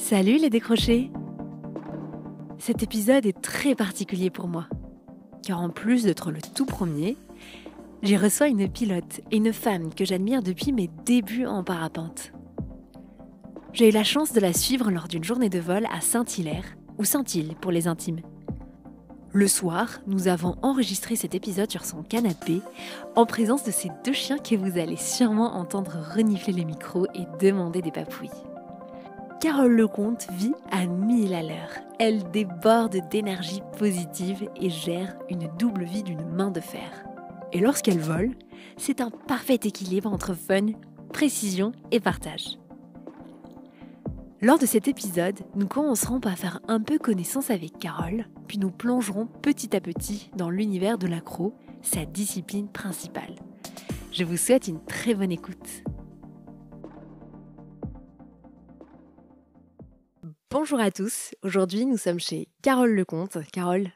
Salut les décrochés! Cet épisode est très particulier pour moi, car en plus d'être le tout premier, j'y reçois une pilote et une femme que j'admire depuis mes débuts en parapente. J'ai eu la chance de la suivre lors d'une journée de vol à Saint-Hilaire, ou Saint-Île pour les intimes. Le soir, nous avons enregistré cet épisode sur son canapé, en présence de ces deux chiens que vous allez sûrement entendre renifler les micros et demander des papouilles. Carole Lecomte vit à 1000 à l'heure. Elle déborde d'énergie positive et gère une double vie d'une main de fer. Et lorsqu'elle vole, c'est un parfait équilibre entre fun, précision et partage. Lors de cet épisode, nous commencerons par faire un peu connaissance avec Carole, puis nous plongerons petit à petit dans l'univers de l'accro, sa discipline principale. Je vous souhaite une très bonne écoute. Bonjour à tous, aujourd'hui nous sommes chez Carole Lecomte. Carole,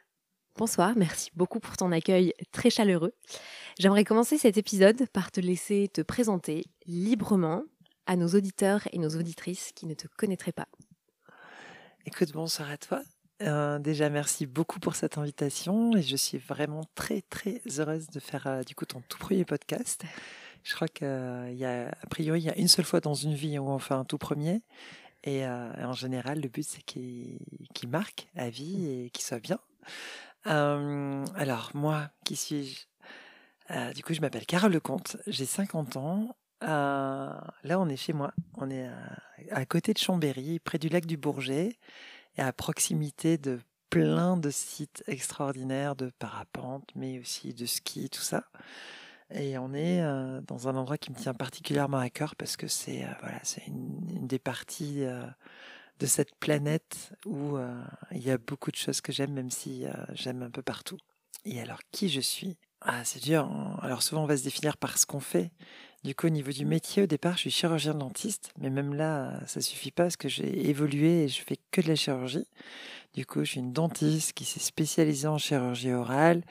bonsoir, merci beaucoup pour ton accueil très chaleureux. J'aimerais commencer cet épisode par te laisser te présenter librement à nos auditeurs et nos auditrices qui ne te connaîtraient pas. Écoute, bonsoir à toi. Déjà, merci beaucoup pour cette invitation et je suis vraiment très heureuse de faire du coup ton tout premier podcast. Je crois qu'il y a, a priori, il y a une seule fois dans une vie où on fait un tout premier. Et en général, le but, c'est qu'il marque à vie et qu'il soit bien. Alors, moi, qui suis-je? Du coup, je m'appelle Carole Lecomte, j'ai 50 ans. Là, on est chez moi. On est à côté de Chambéry, près du lac du Bourget, et à proximité de plein de sites extraordinaires de parapente, mais aussi de ski, tout ça. Et on est dans un endroit qui me tient particulièrement à cœur parce que c'est une des parties de cette planète où il y a beaucoup de choses que j'aime, même si j'aime un peu partout. Et alors, qui je suis? Ah, c'est dur, hein. Alors souvent, on va se définir par ce qu'on fait. Du coup, au niveau du métier, au départ, je suis chirurgien dentiste, mais même là, ça suffit pas parce que j'ai évolué et je fais que de la chirurgie. Du coup, je suis une dentiste qui s'est spécialisée en chirurgie orale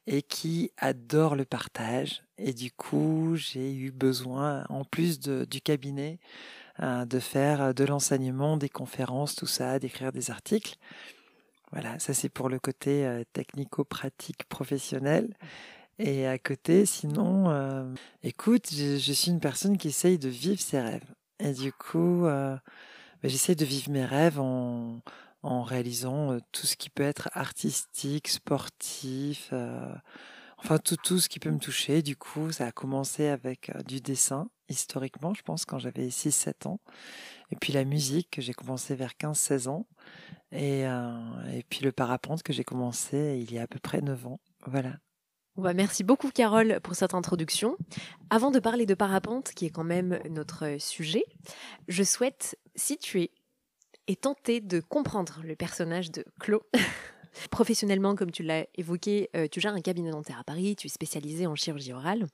et qui adore le partage. Et du coup, j'ai eu besoin, en plus du cabinet, de faire de l'enseignement, des conférences, tout ça, d'écrire des articles. Voilà, ça c'est pour le côté technico-pratique professionnel. Et à côté, sinon, écoute, je suis une personne qui essaye de vivre ses rêves. Et du coup, j'essaie de vivre mes rêves en réalisant tout ce qui peut être artistique, sportif, enfin tout ce qui peut me toucher. Du coup, ça a commencé avec du dessin, historiquement, je pense, quand j'avais 6-7 ans. Et puis la musique, que j'ai commencé vers 15-16 ans. Et puis le parapente, que j'ai commencé il y a à peu près 9 ans. Voilà. Merci beaucoup Carole pour cette introduction. Avant de parler de parapente, qui est quand même notre sujet, je souhaite situer et tenter de comprendre le personnage de Clo. Professionnellement, comme tu l'as évoqué, tu gères un cabinet dentaire à Paris, tu es spécialisé en chirurgie orale.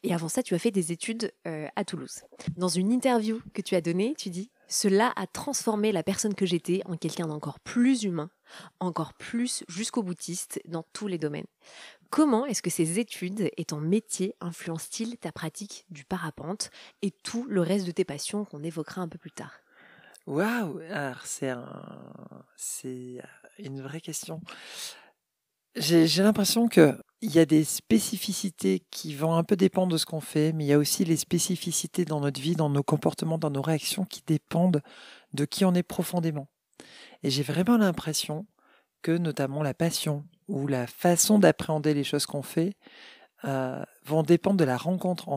Et avant ça, tu as fait des études à Toulouse. Dans une interview que tu as donnée, tu dis « Cela a transformé la personne que j'étais en quelqu'un d'encore plus humain, encore plus jusqu'au boutiste dans tous les domaines. » Comment est-ce que ces études et ton métier influencent-ils ta pratique du parapente et tout le reste de tes passions qu'on évoquera un peu plus tard? Waouh! Alors, c'est une vraie question. J'ai l'impression qu'il y a des spécificités qui vont un peu dépendre de ce qu'on fait, mais il y a aussi les spécificités dans notre vie, dans nos comportements, dans nos réactions qui dépendent de qui on est profondément. Et j'ai vraiment l'impression que notamment la passion ou la façon d'appréhender les choses qu'on fait vont dépendre de la rencontre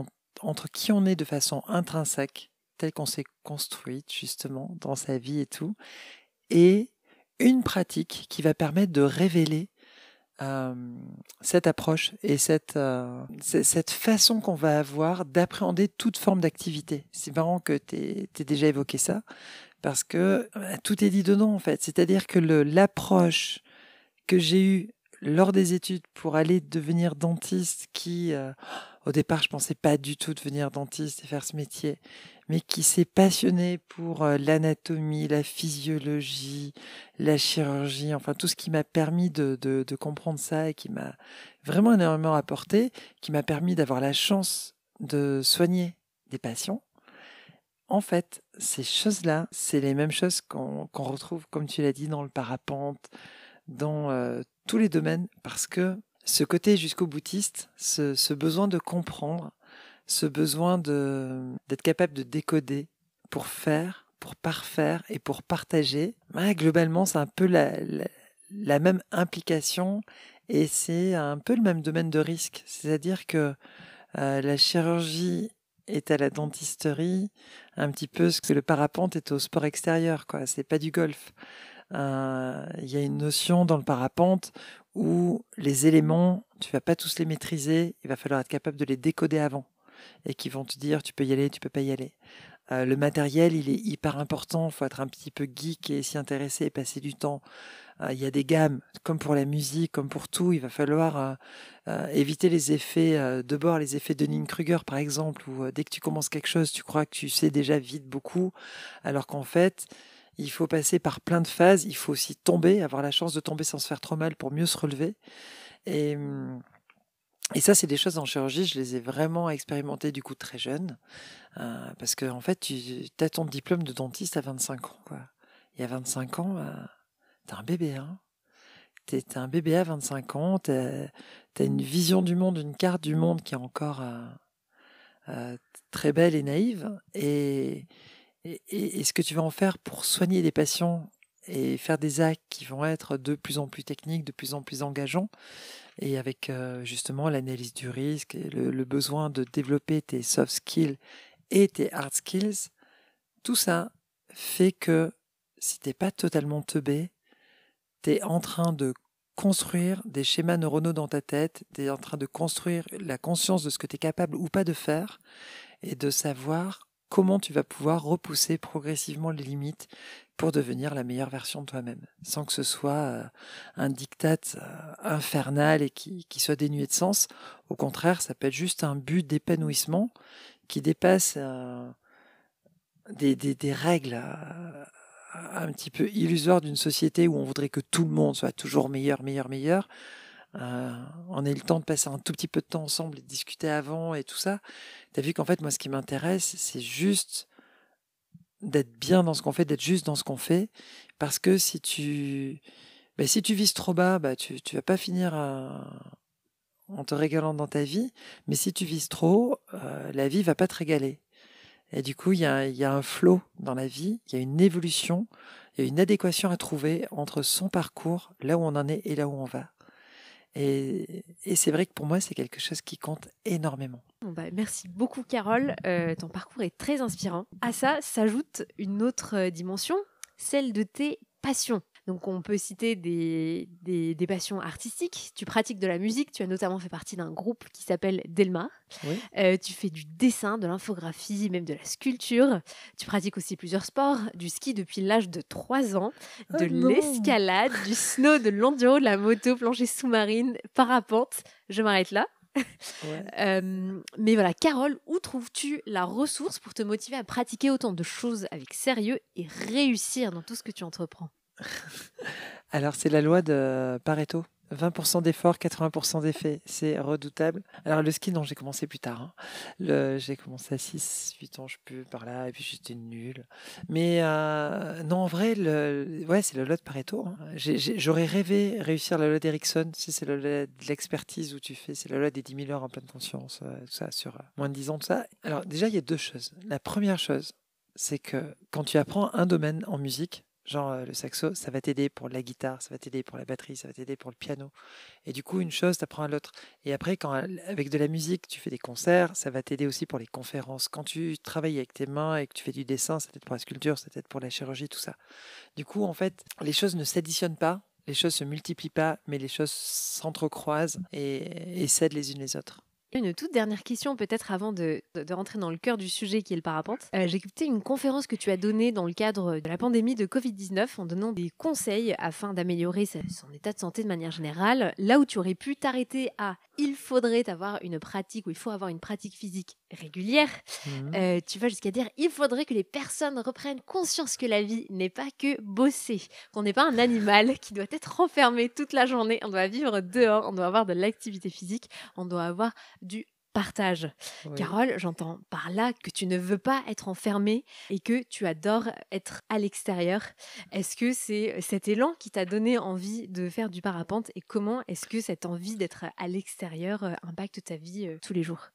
entre qui on est de façon intrinsèque, telle qu'on s'est construite justement dans sa vie et tout, et une pratique qui va permettre de révéler cette approche et cette façon qu'on va avoir d'appréhender toute forme d'activité. C'est marrant que tu aies déjà évoqué ça, parce que tout est dit dedans en fait. C'est-à-dire que l'approche que j'ai eue lors des études pour aller devenir dentiste, qui au départ je pensais pas du tout devenir dentiste et faire ce métier, mais qui s'est passionné pour l'anatomie, la physiologie, la chirurgie, enfin tout ce qui m'a permis de comprendre ça et qui m'a vraiment énormément apporté, qui m'a permis d'avoir la chance de soigner des patients. en fait, ces choses-là, c'est les mêmes choses qu'on retrouve, comme tu l'as dit, dans le parapente, dans tous les domaines, parce que ce côté jusqu'au boutiste, ce besoin de comprendre, ce besoin d'être capable de décoder pour faire, pour parfaire et pour partager, globalement, c'est un peu la même implication et c'est un peu le même domaine de risque. C'est-à-dire que la chirurgie est à la dentisterie, un petit peu ce que le parapente est au sport extérieur, quoi. C'est pas du golf. Il y a une notion dans le parapente où les éléments, tu vas pas tous les maîtriser, il va falloir être capable de les décoder avant et qui vont te dire tu peux y aller, tu peux pas y aller. Le matériel, il est hyper important, il faut être un petit peu geek et s'y intéresser et passer du temps. Il y a des gammes, comme pour la musique, comme pour tout, il va falloir éviter les effets de bord, les effets de Dunning-Kruger par exemple, où dès que tu commences quelque chose, tu crois que tu sais déjà vite beaucoup, alors qu'en fait, il faut passer par plein de phases, il faut aussi tomber, avoir la chance de tomber sans se faire trop mal pour mieux se relever. Et, et ça, c'est des choses en chirurgie, je les ai vraiment expérimentées du coup très jeune, parce que en fait, tu as ton diplôme de dentiste à 25 ans, quoi. Et à 25 ans, t'es un bébé, hein. T'es un bébé à 25 ans, t'as une vision du monde, une carte du monde qui est encore très belle et naïve. Et ce que tu vas en faire pour soigner des patients et faire des actes qui vont être de plus en plus techniques, de plus en plus engageants, et avec justement l'analyse du risque, et le besoin de développer tes soft skills et tes hard skills, tout ça fait que si t'es pas totalement teubé, t'es en train de construire des schémas neuronaux dans ta tête, t'es en train de construire la conscience de ce que tu es capable ou pas de faire, et de savoir comment tu vas pouvoir repousser progressivement les limites pour devenir la meilleure version de toi-même, sans que ce soit un diktat infernal et qui soit dénué de sens. Au contraire, ça peut être juste un but d'épanouissement qui dépasse des règles un petit peu illusoires d'une société où on voudrait que tout le monde soit toujours meilleur, meilleur, meilleur. On a eu le temps de passer un tout petit peu de temps ensemble et de discuter avant et tout ça. Tu as vu qu'en fait, moi, ce qui m'intéresse, c'est juste d'être bien dans ce qu'on fait, d'être juste dans ce qu'on fait. Parce que si tu vises trop bas, tu vas pas finir en te régalant dans ta vie. Mais si tu vises trop haut, la vie va pas te régaler. Et du coup, il y a un flow dans la vie, il y a une évolution, il y a une adéquation à trouver entre son parcours, là où on en est et là où on va. Et c'est vrai que pour moi, c'est quelque chose qui compte énormément. Bon merci beaucoup, Carole. Ton parcours est très inspirant. À ça s'ajoute une autre dimension, celle de tes passions. Donc, on peut citer des passions artistiques. Tu pratiques de la musique. Tu as notamment fait partie d'un groupe qui s'appelle Delmar. Oui. Tu fais du dessin, de l'infographie, même de la sculpture. Tu pratiques aussi plusieurs sports, du ski depuis l'âge de 3 ans, de l'escalade, du snow, de l'enduro, de la moto, plongée sous-marine, parapente. Je m'arrête là. Ouais. Mais voilà, Carole, où trouves-tu la ressource pour te motiver à pratiquer autant de choses avec sérieux et réussir dans tout ce que tu entreprends? Alors, c'est la loi de Pareto. 20% d'efforts, 80% d'effets. C'est redoutable. Alors, le ski, non, j'ai commencé plus tard, hein. J'ai commencé à 6-8 ans, je sais plus, par là, et puis j'étais nulle. Mais non, en vrai, c'est la loi de Pareto, hein. J'aurais rêvé réussir la loi d'Erickson. C'est la loi de l'expertise où tu fais, c'est la loi des 10 000 heures en pleine conscience, tout ça, sur moins de 10 ans, tout ça. Alors, déjà, il y a deux choses. La première chose, c'est que quand tu apprends un domaine en musique, genre le saxo, ça va t'aider pour la guitare, ça va t'aider pour la batterie, ça va t'aider pour le piano. Et du coup, une chose t'apprend à l'autre. Et après, quand avec de la musique, tu fais des concerts, ça va t'aider aussi pour les conférences. Quand tu travailles avec tes mains et que tu fais du dessin, ça t'aide pour la sculpture, ça t'aide pour la chirurgie, tout ça. Du coup, en fait, les choses ne s'additionnent pas, les choses se multiplient pas, mais les choses s'entrecroisent et s'aident les unes les autres. Une toute dernière question, peut-être avant de rentrer dans le cœur du sujet qui est le parapente. J'ai écouté une conférence que tu as donnée dans le cadre de la pandémie de Covid-19 en donnant des conseils afin d'améliorer son état de santé de manière générale. Là où tu aurais pu t'arrêter à « il faudrait avoir une pratique » ou « il faut avoir une pratique physique régulière », tu vas jusqu'à dire « il faudrait que les personnes reprennent conscience que la vie n'est pas que bosser, qu'on n'est pas un animal qui doit être enfermé toute la journée, on doit vivre dehors, on doit avoir de l'activité physique, on doit avoir du partage. Oui. Carole, j'entends par là que tu ne veux pas être enfermée et que tu adores être à l'extérieur. Est-ce que c'est cet élan qui t'a donné envie de faire du parapente et comment est-ce que cette envie d'être à l'extérieur impacte ta vie tous les jours?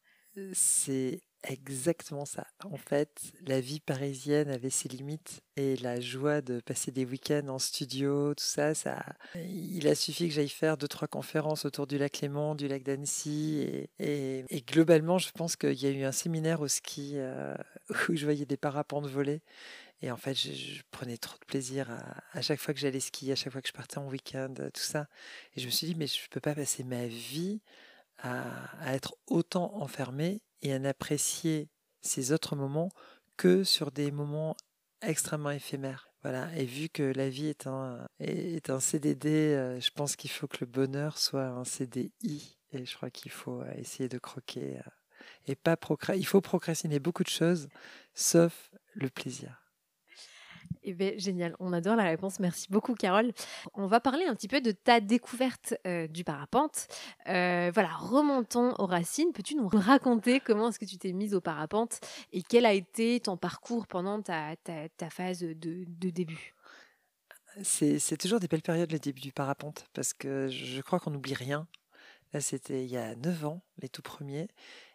C'est exactement ça. En fait, la vie parisienne avait ses limites et la joie de passer des week-ends en studio, tout ça, il a suffi que j'aille faire deux, trois conférences autour du lac Léman, du lac d'Annecy et globalement, je pense qu'il y a eu un séminaire au ski où je voyais des parapentes voler et en fait, je prenais trop de plaisir à chaque fois que j'allais skier, à chaque fois que je partais en week-end, tout ça. Et je me suis dit, mais je peux pas passer ma vie à être autant enfermé et à n'apprécier ces autres moments que sur des moments extrêmement éphémères. Voilà. Et vu que la vie est un CDD, je pense qu'il faut que le bonheur soit un CDI. Et je crois qu'il faut essayer de croquer et pas procrastiner. Il faut procrastiner beaucoup de choses, sauf le plaisir. Eh bien, génial, on adore la réponse. Merci beaucoup, Carole. On va parler un petit peu de ta découverte du parapente. Voilà, remontons aux racines. Peux-tu nous raconter comment est-ce que tu t'es mise au parapente et quel a été ton parcours pendant ta phase de début? C'est toujours des belles périodes le début du parapente parce que je crois qu'on n'oublie rien. Là, c'était il y a 9 ans, les tout premiers.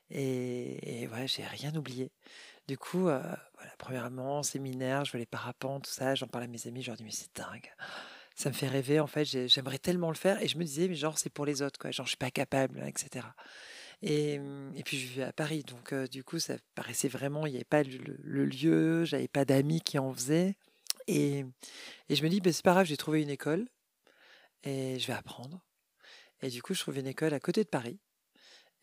Et ouais, j'ai rien oublié. Du coup, voilà, premièrement, séminaire, je vois les parapentes, tout ça, j'en parle à mes amis, je leur dis, mais c'est dingue. Ça me fait rêver, en fait, j'aimerais tellement le faire. Et je me disais, mais genre, c'est pour les autres, quoi. Genre, je suis pas capable, etc. Et puis, je vivais à Paris, donc du coup, ça paraissait vraiment, il n'y avait pas le lieu, j'avais pas d'amis qui en faisaient. Et, et je me dis, ben, c'est pas grave, j'ai trouvé une école et je vais apprendre. Et du coup, je trouve une école à côté de Paris.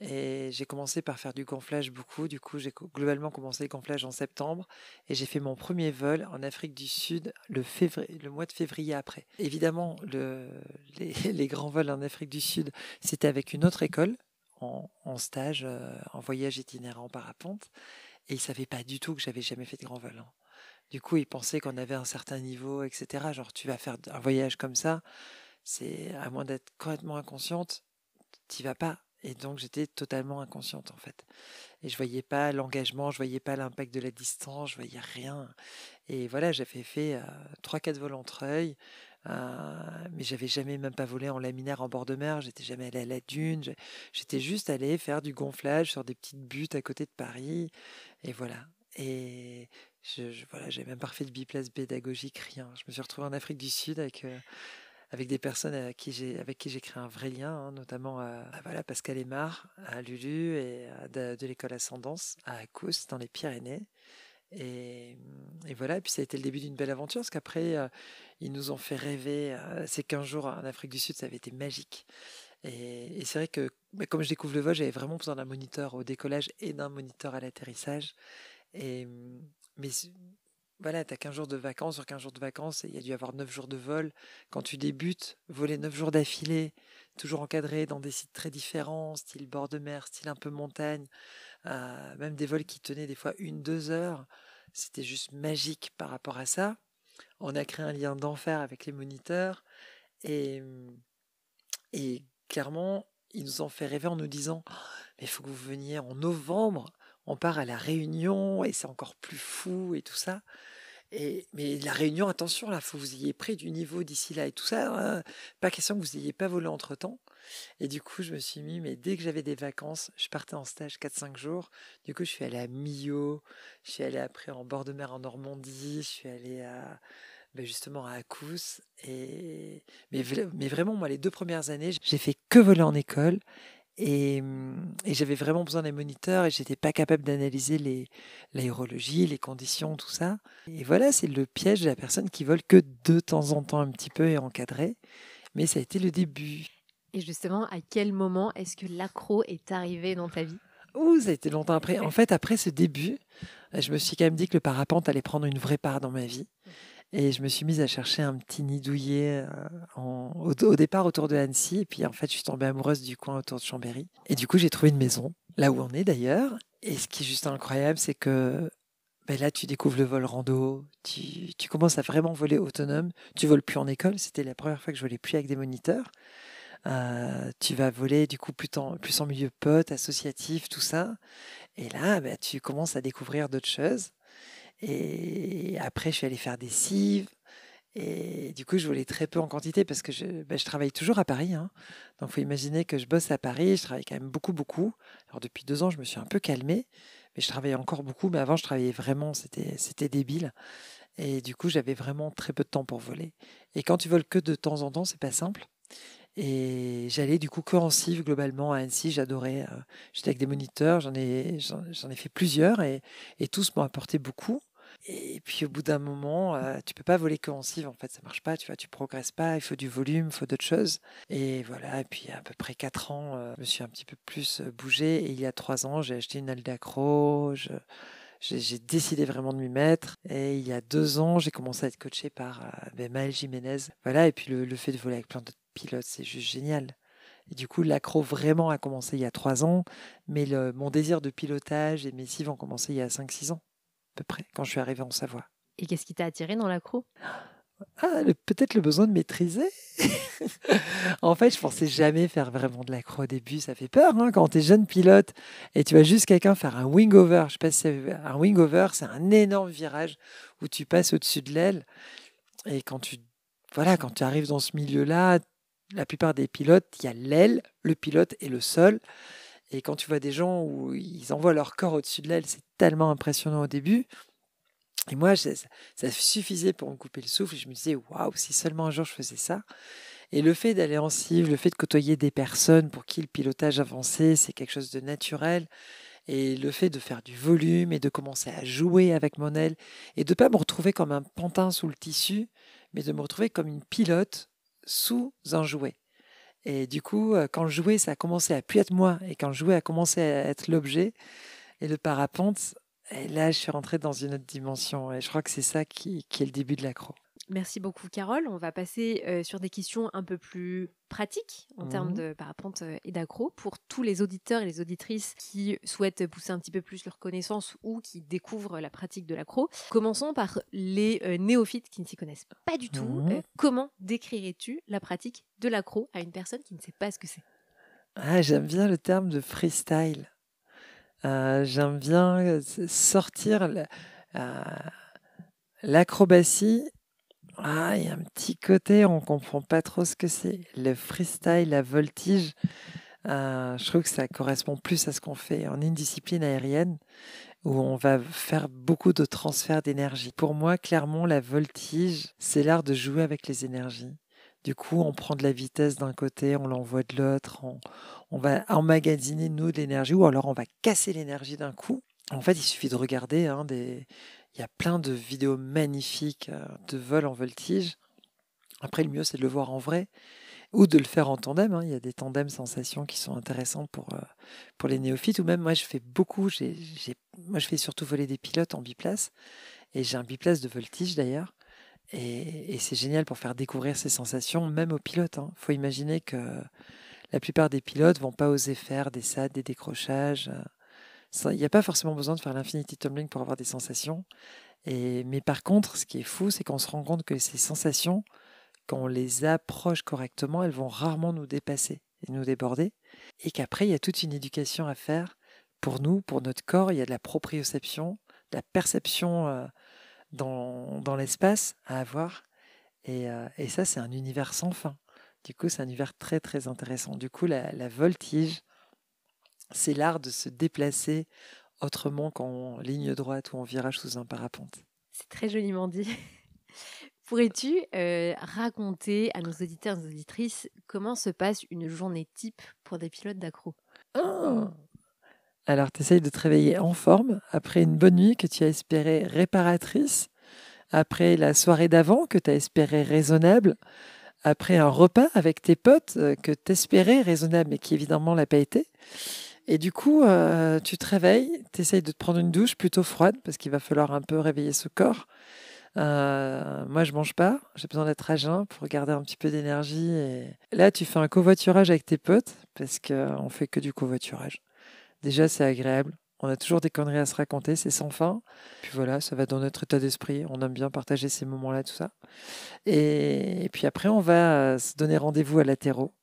Et j'ai commencé par faire du gonflage beaucoup. Du coup, j'ai globalement commencé le gonflage en septembre et j'ai fait mon premier vol en Afrique du Sud le mois de février après. Évidemment, les grands vols en Afrique du Sud, c'était avec une autre école en stage, en voyage itinérant en parapente. Et ils ne savaient pas du tout que j'avais jamais fait de grand vol, hein. Du coup, ils pensaient qu'on avait un certain niveau, etc. Genre, tu vas faire un voyage comme ça, c'est à moins d'être complètement inconsciente, t'y vas pas. Et donc j'étais totalement inconsciente en fait. Et je voyais pas l'engagement, je voyais pas l'impact de la distance, je voyais rien. Et voilà, j'avais fait 3-4 vols en treuil, mais j'avais jamais même pas volé en laminaire en bord de mer, j'étais jamais allé à la dune, j'étais juste allé faire du gonflage sur des petites buttes à côté de Paris. Et voilà. Et voilà, j'ai même pas fait de biplace pédagogique, rien. Je me suis retrouvé en Afrique du Sud avec des personnes avec qui j'ai créé un vrai lien, hein, notamment voilà, Pascal Aymar, à Lulu et de l'école Ascendance à Accous dans les Pyrénées. Et, et voilà, et puis ça a été le début d'une belle aventure parce qu'après, ils nous ont fait rêver. Ces 15 jours en Afrique du Sud, ça avait été magique. Et c'est vrai que comme je découvre le vol, j'avais vraiment besoin d'un moniteur au décollage et d'un moniteur à l'atterrissage. Et, mais voilà, tu as 15 jours de vacances. Sur 15 jours de vacances, il y a dû avoir 9 jours de vol. Quand tu débutes, voler 9 jours d'affilée, toujours encadré dans des sites très différents, style bord de mer, style un peu montagne, même des vols qui tenaient des fois 1-2 heures, c'était juste magique par rapport à ça. On a créé un lien d'enfer avec les moniteurs et, et clairement, ils nous ont fait rêver en nous disant, mais il faut que vous veniez en novembre, on part à la Réunion et c'est encore plus fou et tout ça. Mais la Réunion, attention, là, faut que vous ayez près du niveau d'ici là et tout ça, hein. Pas question que vous n'ayez pas volé entre-temps. Et du coup, je me suis mis, mais dès que j'avais des vacances, je partais en stage 4-5 jours. Du coup, je suis allé à Millau, je suis allé après en bord de mer en Normandie, je suis allé justement à Accous. Mais vraiment, moi, les 2 premières années, j'ai fait que voler en école. Et j'avais vraiment besoin des moniteurs et j'étais pas capable d'analyser l'aérologie, les conditions, tout ça. Et voilà, c'est le piège de la personne qui vole que de temps en temps un petit peu et encadré. Mais ça a été le début. Et justement, à quel moment est-ce que l'accro est arrivé dans ta vie? Ouh, ça a été longtemps après. En fait, après ce début, je me suis quand même dit que le parapente allait prendre une vraie part dans ma vie. Et je me suis mise à chercher un petit nid douillet au départ autour de Annecy. Et puis en fait, je suis tombée amoureuse du coin autour de Chambéry. Et du coup, j'ai trouvé une maison, là où on est d'ailleurs. Et ce qui est juste incroyable, c'est que là, tu découvres le vol rando. Tu commences à vraiment voler autonome. Tu voles plus en école. C'était la première fois que je volais plus avec des moniteurs. Tu vas voler du coup plus en milieu pote, associatif, tout ça. Et là, tu commences à découvrir d'autres choses. Et après, je suis allée faire des cives. Et du coup, je volais très peu en quantité parce que je travaille toujours à Paris, hein. Donc, il faut imaginer que je bosse à Paris. Je travaille quand même beaucoup, beaucoup. Alors, depuis 2 ans, je me suis un peu calmée. Mais je travaillais encore beaucoup. Mais avant, je travaillais vraiment. C'était débile. Et du coup, j'avais vraiment très peu de temps pour voler. Et quand tu voles que de temps en temps, c'est pas simple. Et j'allais du coup que en cive globalement à Annecy. J'adorais. J'étais avec des moniteurs. J'en ai fait plusieurs. Et tous m'ont apporté beaucoup. Et puis au bout d'un moment, tu peux pas voler que en cive, en fait, ça marche pas, tu vois, tu progresses pas, il faut du volume, il faut d'autres choses. Et voilà, et puis à peu près 4 ans, je me suis un petit peu plus bougé. Et il y a 3 ans, j'ai acheté une aile d'accro, j'ai décidé vraiment de m'y mettre. Et il y a 2 ans, j'ai commencé à être coaché par Maël Jiménez. Voilà, et puis le fait de voler avec plein d'autres pilotes, c'est juste génial. Et du coup, l'accro vraiment a commencé il y a 3 ans, mais mon désir de pilotage et mes cives ont commencé il y a 5-6 ans peu près, quand je suis arrivée en Savoie. Et qu'est-ce qui t'a attiré dans l'accro? Peut-être le besoin de maîtriser. En fait, je pensais jamais faire vraiment de l'accro au début. Ça fait peur hein, quand tu es jeune pilote et tu vois juste quelqu'un faire un wing-over. Je sais pas si un wing-over, c'est un énorme virage où tu passes au-dessus de l'aile. Et quand tu arrives dans ce milieu-là, la plupart des pilotes, il y a l'aile, le pilote et le sol. Et quand tu vois des gens où ils envoient leur corps au-dessus de l'aile, c'est tellement impressionnant au début. Et moi, ça suffisait pour me couper le souffle. Et je me disais, waouh, si seulement un jour je faisais ça. Et le fait d'aller en cive, le fait de côtoyer des personnes pour qui le pilotage avancé, c'est quelque chose de naturel. Et le fait de faire du volume et de commencer à jouer avec mon aile et de ne pas me retrouver comme un pantin sous le tissu, mais de me retrouver comme une pilote sous un jouet. Et du coup, quand le jouet, ça a commencé à plus être moi, et quand le jouet a commencé à être l'objet, et le parapente, et là, je suis rentrée dans une autre dimension. Et je crois que c'est ça qui est le début de l'accro. Merci beaucoup, Carole. On va passer sur des questions un peu plus pratiques en termes Mhm. de parapente et d'accro pour tous les auditeurs et les auditrices qui souhaitent pousser un petit peu plus leur connaissance ou qui découvrent la pratique de l'accro. Commençons par les néophytes qui ne s'y connaissent pas du tout. Mhm. Comment décrirais-tu la pratique de l'accro à une personne qui ne sait pas ce que c'est? J'aime bien le terme de freestyle. J'aime bien sortir euh, l'acrobatie. Il y a un petit côté, on comprend pas trop ce que c'est. Le freestyle, la voltige, je trouve que ça correspond plus à ce qu'on fait. On est une discipline aérienne où on va faire beaucoup de transferts d'énergie. Pour moi, clairement, la voltige, c'est l'art de jouer avec les énergies. Du coup, on prend de la vitesse d'un côté, on l'envoie de l'autre, on va emmagasiner, nous, de l'énergie, ou alors on va casser l'énergie d'un coup. En fait, il suffit de regarder, il y a plein de vidéos magnifiques de vol en voltige. Après, le mieux, c'est de le voir en vrai ou de le faire en tandem, hein. Il y a des tandems sensations qui sont intéressants pour les néophytes. Ou même, moi, je fais beaucoup. Moi, je fais surtout voler des pilotes en biplace. Et j'ai un biplace de voltige d'ailleurs. Et c'est génial pour faire découvrir ces sensations, même aux pilotes. Il faut imaginer que la plupart des pilotes vont pas oser faire des SAT, des décrochages. Il n'y a pas forcément besoin de faire l'infinity tumbling pour avoir des sensations. Mais par contre, ce qui est fou, c'est qu'on se rend compte que ces sensations, quand on les approche correctement, elles vont rarement nous dépasser et nous déborder. Et qu'après, il y a toute une éducation à faire pour nous, pour notre corps. Il y a de la proprioception, de la perception dans l'espace à avoir. Et ça, c'est un univers sans fin. Du coup, c'est un univers très, très intéressant. Du coup, la voltige, c'est l'art de se déplacer autrement qu'en ligne droite ou en virage sous un parapente. C'est très joliment dit. Pourrais-tu raconter à nos auditeurs et nos auditrices comment se passe une journée type pour des pilotes d'accro? Ah Alors, tu essayes de te réveiller en forme après une bonne nuit que tu as espérée réparatrice, après la soirée d'avant que tu as espérée raisonnable, après un repas avec tes potes que tu espérais raisonnable mais qui évidemment l'a pas été. Et du coup, tu te réveilles, tu essayes de te prendre une douche plutôt froide parce qu'il va falloir un peu réveiller ce corps. Moi, je mange pas, j'ai besoin d'être à jeun pour garder un petit peu d'énergie. Et là, tu fais un covoiturage avec tes potes parce qu'on fait que du covoiturage. Déjà, c'est agréable. On a toujours des conneries à se raconter, c'est sans fin. Puis voilà, ça va dans notre état d'esprit. On aime bien partager ces moments-là, tout ça. Et puis après, on va se donner rendez-vous à l'atterro.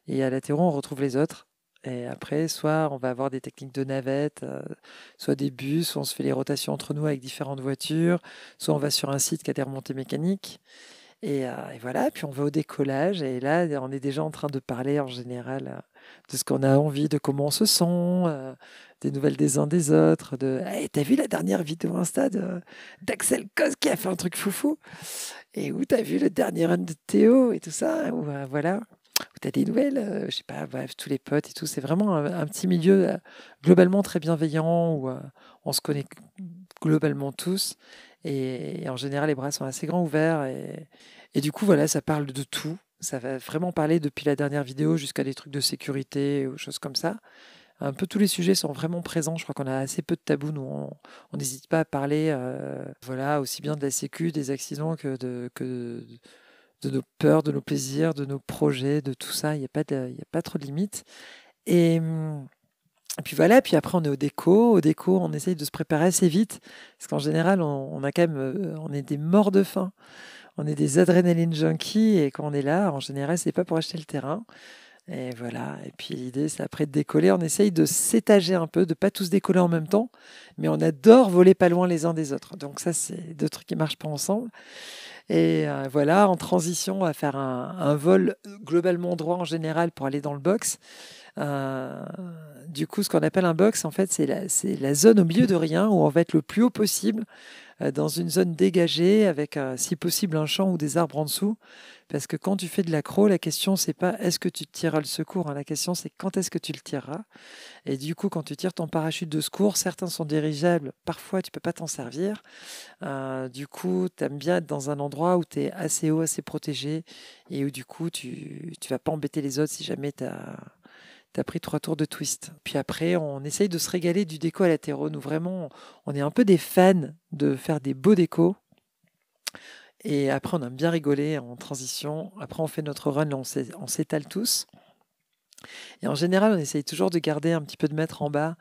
Et à l'apéro, on retrouve les autres. Et après, soit on va avoir des techniques de navette, soit des bus, soit on se fait les rotations entre nous avec différentes voitures, soit on va sur un site qui a des remontées mécaniques. Et voilà, puis on va au décollage. Et là, on est déjà en train de parler en général de ce qu'on a envie, de comment on se sent, des nouvelles des uns des autres. Hey, t'as vu la dernière vidéo Insta d'Axel Cos qui a fait un truc foufou? Et où t'as vu le dernier run de Théo et tout ça? Ou voilà. Ou t'as des nouvelles, je sais pas, bref, tous les potes et tout. C'est vraiment un petit milieu globalement très bienveillant où on se connaît globalement tous. Et en général, les bras sont assez grands ouverts. Et du coup, voilà, ça parle de tout. Ça va vraiment parler depuis la dernière vidéo jusqu'à des trucs de sécurité ou choses comme ça. Un peu tous les sujets sont vraiment présents. Je crois qu'on a assez peu de tabous. Nous, on n'hésite pas à parler, voilà, aussi bien de la sécu, des accidents que de nos peurs, de nos plaisirs, de nos projets, de tout ça. Il n'y a pas trop de limites. Et puis voilà, puis après on est au déco. Au déco, on essaye de se préparer assez vite. Parce qu'en général, on a quand même, on est des morts de faim. On est des adrénaline junkies. Et quand on est là, en général, c'est pas pour acheter le terrain. Et voilà. Et puis l'idée, c'est après de décoller. On essaye de s'étager un peu, de pas tous décoller en même temps. Mais on adore voler pas loin les uns des autres. Donc ça, c'est deux trucs qui marchent pas ensemble. Et voilà, en transition, on va faire un vol globalement droit en général pour aller dans le box. Euh, du coup, ce qu'on appelle un box, en fait, c'est la zone au milieu de rien où on va être le plus haut possible dans une zone dégagée avec, si possible, un champ ou des arbres en dessous. Parce que quand tu fais de l'accro, la question, c'est pas est-ce que tu tireras le secours, hein. La question, c'est quand est-ce que tu le tireras. Et du coup, quand tu tires ton parachute de secours, certains sont dirigeables, parfois tu peux pas t'en servir. Du coup, tu aimes bien être dans un endroit où tu es assez haut, assez protégé et où du coup, tu vas pas embêter les autres si jamais tu as pris 3 tours de twist. Puis après, on essaye de se régaler du déco à latéraux. Nous, vraiment, on est un peu des fans de faire des beaux décos. Et après, on aime bien rigoler en transition. Après, on fait notre run, là, on s'étale tous. Et en général, on essaye toujours de garder un petit peu de mètre en bas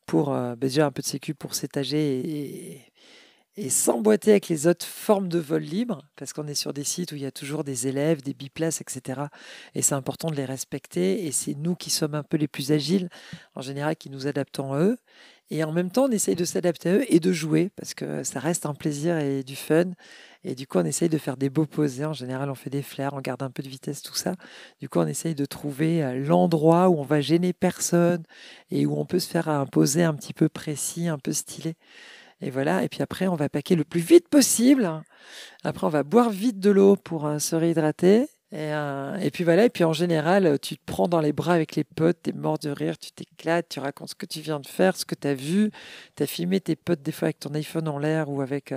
pour déjà un peu de sécu pour s'étager et s'emboîter avec les autres formes de vol libre, parce qu'on est sur des sites où il y a toujours des élèves, des biplaces, etc. Et c'est important de les respecter. Et c'est nous qui sommes un peu les plus agiles, en général, qui nous adaptons à eux. Et en même temps, on essaye de s'adapter à eux et de jouer, parce que ça reste un plaisir et du fun. Et du coup, on essaye de faire des beaux posés. En général, on fait des flares, on garde un peu de vitesse, tout ça. Du coup, on essaye de trouver l'endroit où on va gêner personne et où on peut se faire un posé un petit peu précis, un peu stylé. Et voilà, et puis après, on va paquer le plus vite possible. Après, on va boire vite de l'eau pour se réhydrater. Et puis voilà, et puis en général, tu te prends dans les bras avec les potes, t'es mort de rire, tu t'éclates, tu racontes ce que tu viens de faire, ce que tu as vu. Tu as filmé tes potes des fois avec ton iPhone en l'air ou avec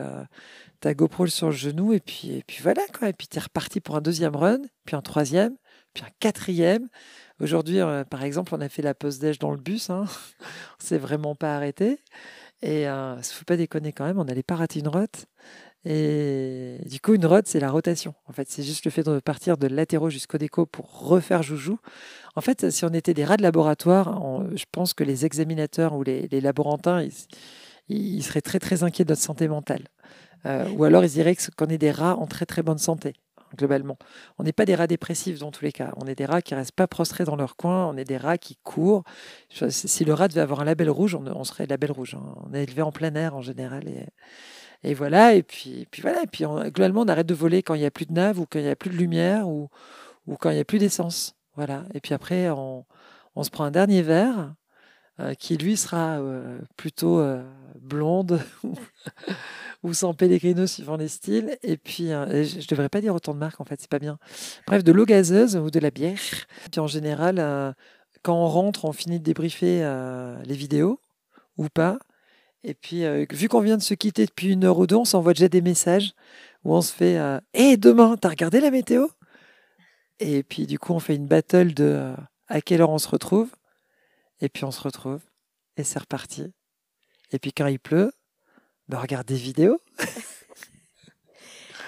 ta GoPro sur le genou. Et puis voilà, quoi. Et puis tu es reparti pour un deuxième run, puis un troisième, puis un quatrième. Aujourd'hui, par exemple, on a fait la pause déj dans le bus. Hein. On s'est vraiment pas arrêté. Et ne faut pas déconner quand même, on n'allait pas rater une rote. Et du coup, une rote, c'est la rotation. En fait, c'est juste le fait de partir de latéraux jusqu'au déco pour refaire joujou. En fait, si on était des rats de laboratoire, je pense que les examinateurs ou les laborantins, ils seraient très très inquiets de notre santé mentale. Ou alors ils diraient qu'on est des rats en très très bonne santé, globalement. On n'est pas des rats dépressifs dans tous les cas. On est des rats qui restent pas prostrés dans leur coin. On est des rats qui courent. Si le rat devait avoir un label rouge, on serait label rouge. Hein. On est élevé en plein air en général. Et voilà. Et puis voilà. Et puis globalement, on arrête de voler quand il n'y a plus de nav ou quand il n'y a plus de lumière ou quand il n'y a plus d'essence. Voilà. Et puis après, on se prend un dernier verre qui lui sera plutôt blonde ou sans Pellegrino suivant les styles. Et puis, je ne devrais pas dire autant de marques en fait, c'est pas bien. Bref, de l'eau gazeuse ou de la bière. Puis en général, quand on rentre, on finit de débriefer les vidéos ou pas. Et puis, vu qu'on vient de se quitter depuis 1 heure ou deux, on s'envoie déjà des messages où on se fait Hé, demain, t'as regardé la météo? Et puis, du coup, on fait une battle de à quelle heure on se retrouve. Et puis, on se retrouve. Et c'est reparti. Et puis, quand il pleut, ben, on regarde des vidéos.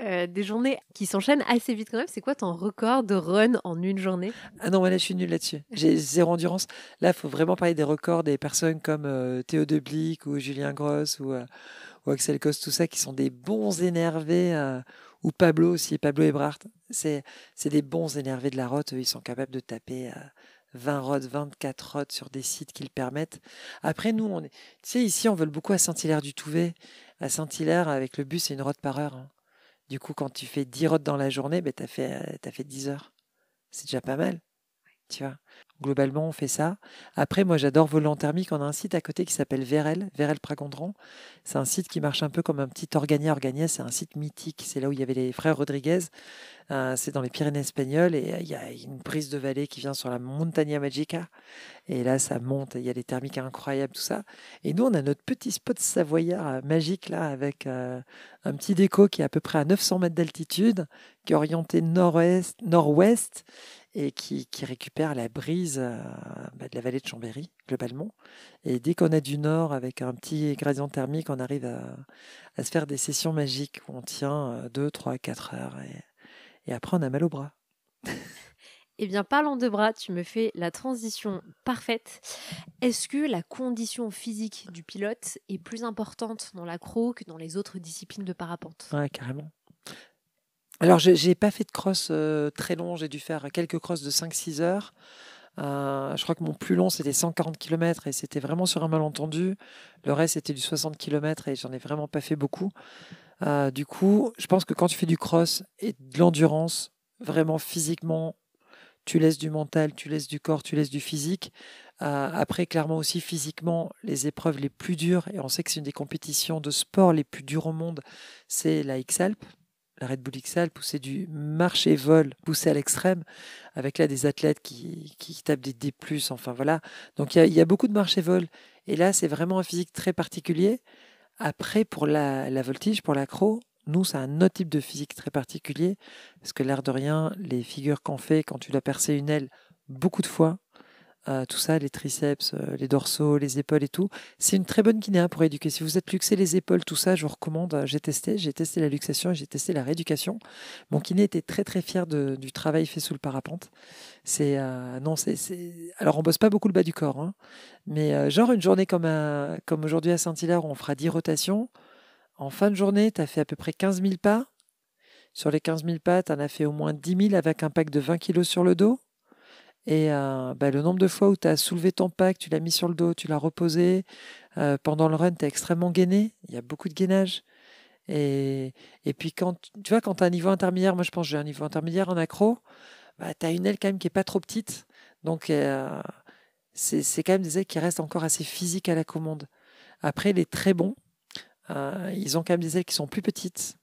Des journées qui s'enchaînent assez vite quand même. C'est quoi ton record de run en une journée? Ah non, moi là, je suis nul là-dessus. J'ai zéro endurance. Là, il faut vraiment parler des records des personnes comme Théo Deblic ou Julien Gross ou Axel Coste, tout ça, qui sont des bons énervés Ou Pablo aussi, Pablo Ebrard. C'est des bons énervés de la route. Eux, ils sont capables de taper 20 rods, 24 rods sur des sites qui le permettent. Après, nous, tu sais, ici, on vole beaucoup à Saint-Hilaire-du-Touvet. À Saint-Hilaire, avec le bus, c'est 1 rod par heure, hein. Du coup, quand tu fais 10 rods dans la journée, ben, t'as fait 10 heures. C'est déjà pas mal, tu vois. Globalement, on fait ça. Après, moi, j'adore voler en thermique. On a un site à côté qui s'appelle Vérel, Vérel-Pragondran. C'est un site qui marche un peu comme un petit Organia. Organia, c'est un site mythique. C'est là où il y avait les frères Rodriguez. C'est dans les Pyrénées espagnoles. Et il y a une brise de vallée qui vient sur la Montaña Magica. Et là, ça monte. Il y a des thermiques incroyables, tout ça. Et nous, on a notre petit spot savoyard magique, là, avec un petit déco qui est à peu près à 900 mètres d'altitude, qui est orienté nord-ouest et qui récupère la brise de la vallée de Chambéry, globalement. Et dès qu'on a du nord, avec un petit gradient thermique, on arrive à se faire des sessions magiques où on tient 2, 3, 4 heures. Et après, on a mal au bras. Eh bien, parlant de bras, tu me fais la transition parfaite. Est-ce que la condition physique du pilote est plus importante dans l'accro que dans les autres disciplines de parapente? Ouais, carrément. Alors, je n'ai pas fait de cross très long. J'ai dû faire quelques crosses de 5-6 heures. Je crois que mon plus long, c'était 140 km et c'était vraiment sur un malentendu. Le reste, c'était du 60 km et j'en ai vraiment pas fait beaucoup. Du coup, je pense que quand tu fais du cross et de l'endurance, vraiment physiquement, tu laisses du mental, tu laisses du corps, tu laisses du physique. Après, clairement aussi physiquement, les épreuves les plus dures, et on sait que c'est une des compétitions de sport les plus dures au monde, c'est la X-Alpes, la Red Bull X-Alpes, où c'est du marche et vol poussé à l'extrême, avec là des athlètes qui tapent des D+, enfin voilà. Donc il y a beaucoup de marche et vol. Et là, c'est vraiment un physique très particulier. Après, pour la voltige, pour l'accro, nous, c'est un autre type de physique très particulier, parce que l'air de rien, les figures qu'on fait quand tu dois percer une aile beaucoup de fois, tout ça, les triceps, les dorsaux, les épaules et tout, c'est une très bonne kinéa pour éduquer. Si vous êtes luxé les épaules, tout ça, je vous recommande. J'ai testé la luxation et j'ai testé la rééducation. Mon kiné était très très fier du travail fait sous le parapente. Non, alors on bosse pas beaucoup le bas du corps, hein, mais genre une journée comme aujourd'hui à Saint-Hilaire, où on fera 10 rotations. En fin de journée, tu as fait à peu près 15 000 pas. Sur les 15 000 pas, tu en as fait au moins 10 000 avec un pack de 20 kilos sur le dos. Et le nombre de fois où tu as soulevé ton pack, tu l'as mis sur le dos, tu l'as reposé, pendant le run, tu es extrêmement gainé. Il y a beaucoup de gainage. Et, et puis, tu vois, quand tu as un niveau intermédiaire, moi je pense que j'ai un niveau intermédiaire en accro, bah, tu as une aile quand même qui n'est pas trop petite. Donc, c'est quand même des ailes qui restent encore assez physiques à la commande. Après, les très bons, ils ont quand même des ailes qui sont plus petites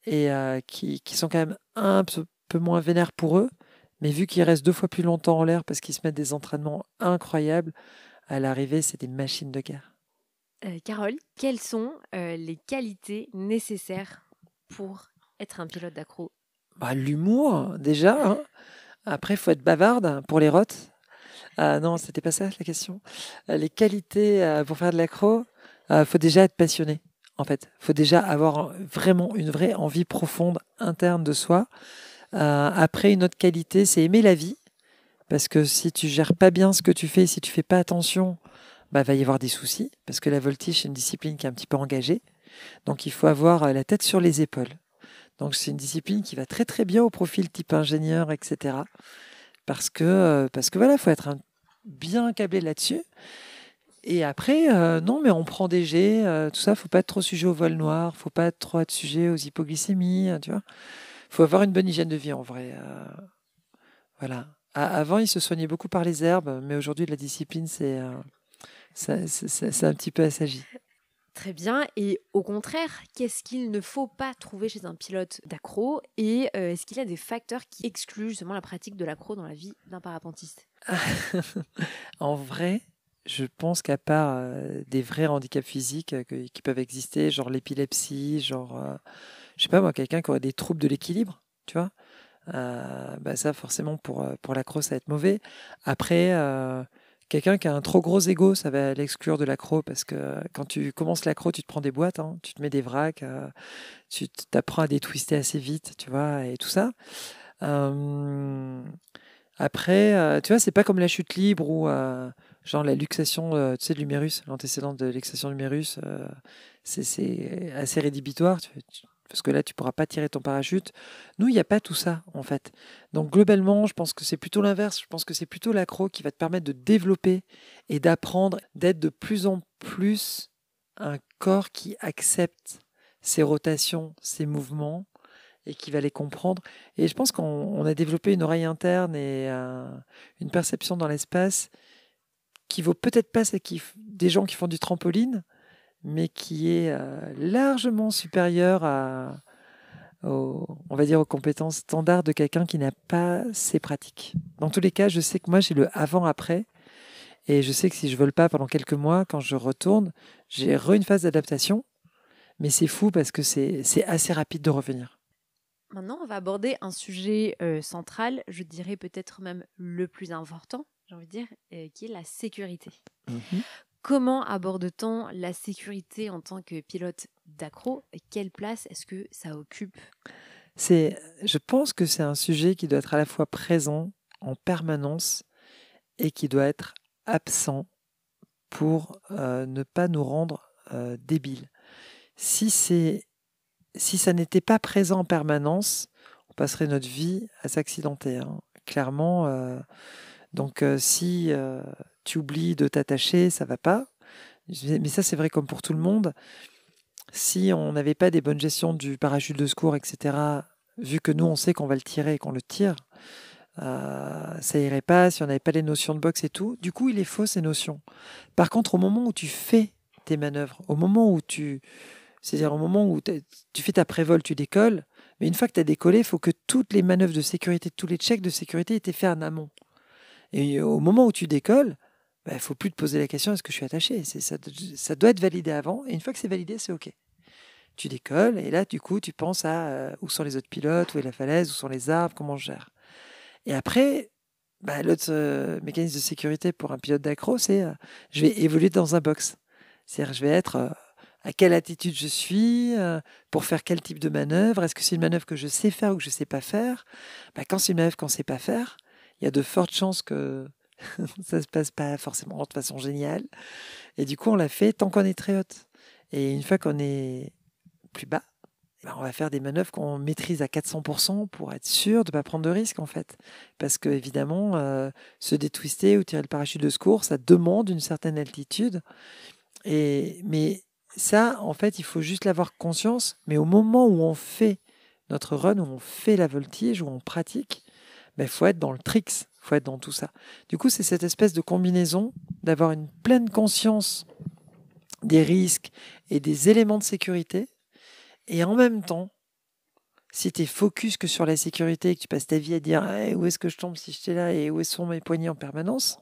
et qui sont quand même un peu moins vénères pour eux. Mais vu qu'ils restent 2 fois plus longtemps en l'air parce qu'ils se mettent des entraînements incroyables, à l'arrivée, c'est des machines de guerre. Carole, quelles sont les qualités nécessaires pour être un pilote d'accro? Bah, l'humour, déjà, hein. Après, il faut être bavarde pour les rotes. Non, c'était pas ça la question. Les qualités pour faire de l'accro, faut déjà être passionné. En fait, faut déjà avoir vraiment une vraie envie profonde interne de soi. Après, une autre qualité, c'est aimer la vie. Parce que si tu gères pas bien ce que tu fais, si tu fais pas attention, bah, va y avoir des soucis. Parce que la voltige, c'est une discipline qui est un petit peu engagée. Donc, il faut avoir la tête sur les épaules. Donc, c'est une discipline qui va très très bien au profil type ingénieur, etc. Parce que voilà, faut être bien câblé là-dessus. Et après, non, mais on prend des jets, tout ça, faut pas être trop sujet au vol noir, faut pas trop être sujet aux hypoglycémies, tu vois. Faut avoir une bonne hygiène de vie en vrai. Voilà. Avant, ils se soignaient beaucoup par les herbes, mais aujourd'hui, la discipline, c'est un petit peu assagi. Très bien. Et au contraire, qu'est-ce qu'il ne faut pas trouver chez un pilote d'accro? Et est-ce qu'il y a des facteurs qui excluent justement la pratique de l'accro dans la vie d'un parapentiste? En vrai, je pense qu'à part des vrais handicaps physiques qui peuvent exister, genre l'épilepsie, genre, je sais pas moi, quelqu'un qui aurait des troubles de l'équilibre, tu vois, bah ça forcément pour l'accro, ça va être mauvais. Après, quelqu'un qui a un trop gros ego, ça va l'exclure de l'accro parce que quand tu commences l'accro, tu te prends des boîtes, hein, tu te mets des vracs, tu t'apprends à détwister assez vite, tu vois, et tout ça. Euh, Après, tu vois, c'est pas comme la chute libre ou genre la luxation, tu sais, de l'humérus, l'antécédent de luxation de l'humérus, c'est assez rédhibitoire. parce que là, tu ne pourras pas tirer ton parachute. Nous, il n'y a pas tout ça, en fait. Donc, globalement, je pense que c'est plutôt l'inverse. Je pense que c'est plutôt l'accro qui va te permettre de développer et d'apprendre, d'être de plus en plus un corps qui accepte ses rotations, ses mouvements, et qui va les comprendre. Et je pense qu'on a développé une oreille interne et une perception dans l'espace qui vaut peut-être pas celle des gens qui font du trampoline, mais qui est largement supérieure on va dire, aux compétences standards de quelqu'un qui n'a pas ces pratiques. Dans tous les cas, je sais que moi, j'ai le avant-après, et je sais que si je vole pas pendant quelques mois, quand je retourne, j'ai une phase d'adaptation, mais c'est fou parce que c'est assez rapide de revenir. Maintenant, on va aborder un sujet central, je dirais peut-être même le plus important, j'ai envie de dire, qui est la sécurité. Mhm. Comment aborde-t-on la sécurité en tant que pilote d'accro et quelle place est-ce que ça occupe? Je pense que c'est un sujet qui doit être à la fois présent en permanence et qui doit être absent pour ne pas nous rendre débiles. Si ça n'était pas présent en permanence, on passerait notre vie à s'accidenter, hein. Clairement. Donc, si tu oublies de t'attacher, ça va pas. Mais ça, c'est vrai comme pour tout le monde. Si on n'avait pas des bonnes gestions du parachute de secours, etc., vu que nous, on sait qu'on va le tirer et qu'on le tire, ça irait pas. Si on n'avait pas les notions de boxe et tout, du coup, il est faux ces notions. Par contre, au moment où tu fais tes manœuvres, c'est-à-dire au moment où tu fais ta prévol, tu décolles, mais une fois que tu as décollé, il faut que toutes les manœuvres de sécurité, tous les checks de sécurité aient été faits en amont. Et au moment où tu décolles, il ne faut plus te poser la question est-ce que je suis attaché? Ça doit être validé avant, et une fois que c'est validé, c'est OK. Tu décolles, et là, du coup, tu penses à où sont les autres pilotes, où est la falaise, où sont les arbres, comment je gère. Et après, l'autre mécanisme de sécurité pour un pilote d'accro, c'est je vais évoluer dans un box. C'est-à-dire, je vais être à quelle attitude je suis, pour faire quel type de manœuvre. Est-ce que c'est une manœuvre que je sais faire ou que je ne sais pas faire? Quand c'est une manœuvre qu'on ne sait pas faire, il y a de fortes chances que ça ne se passe pas forcément de façon géniale. Et du coup, on l'a fait tant qu'on est très haute. Et une fois qu'on est plus bas, on va faire des manœuvres qu'on maîtrise à 400% pour être sûr de ne pas prendre de risques, en fait. Parce que, évidemment, se détwister ou tirer le parachute de secours, ça demande une certaine altitude. Mais ça, en fait, il faut juste l'avoir conscience. Mais au moment où on fait notre run, où on fait la voltige, où on pratique, il faut être dans le tricks, il faut être dans tout ça. Du coup, c'est cette espèce de combinaison d'avoir une pleine conscience des risques et des éléments de sécurité. Et en même temps, si tu es focus que sur la sécurité et que tu passes ta vie à dire où est-ce que je tombe si j'étais là et où sont mes poignets en permanence,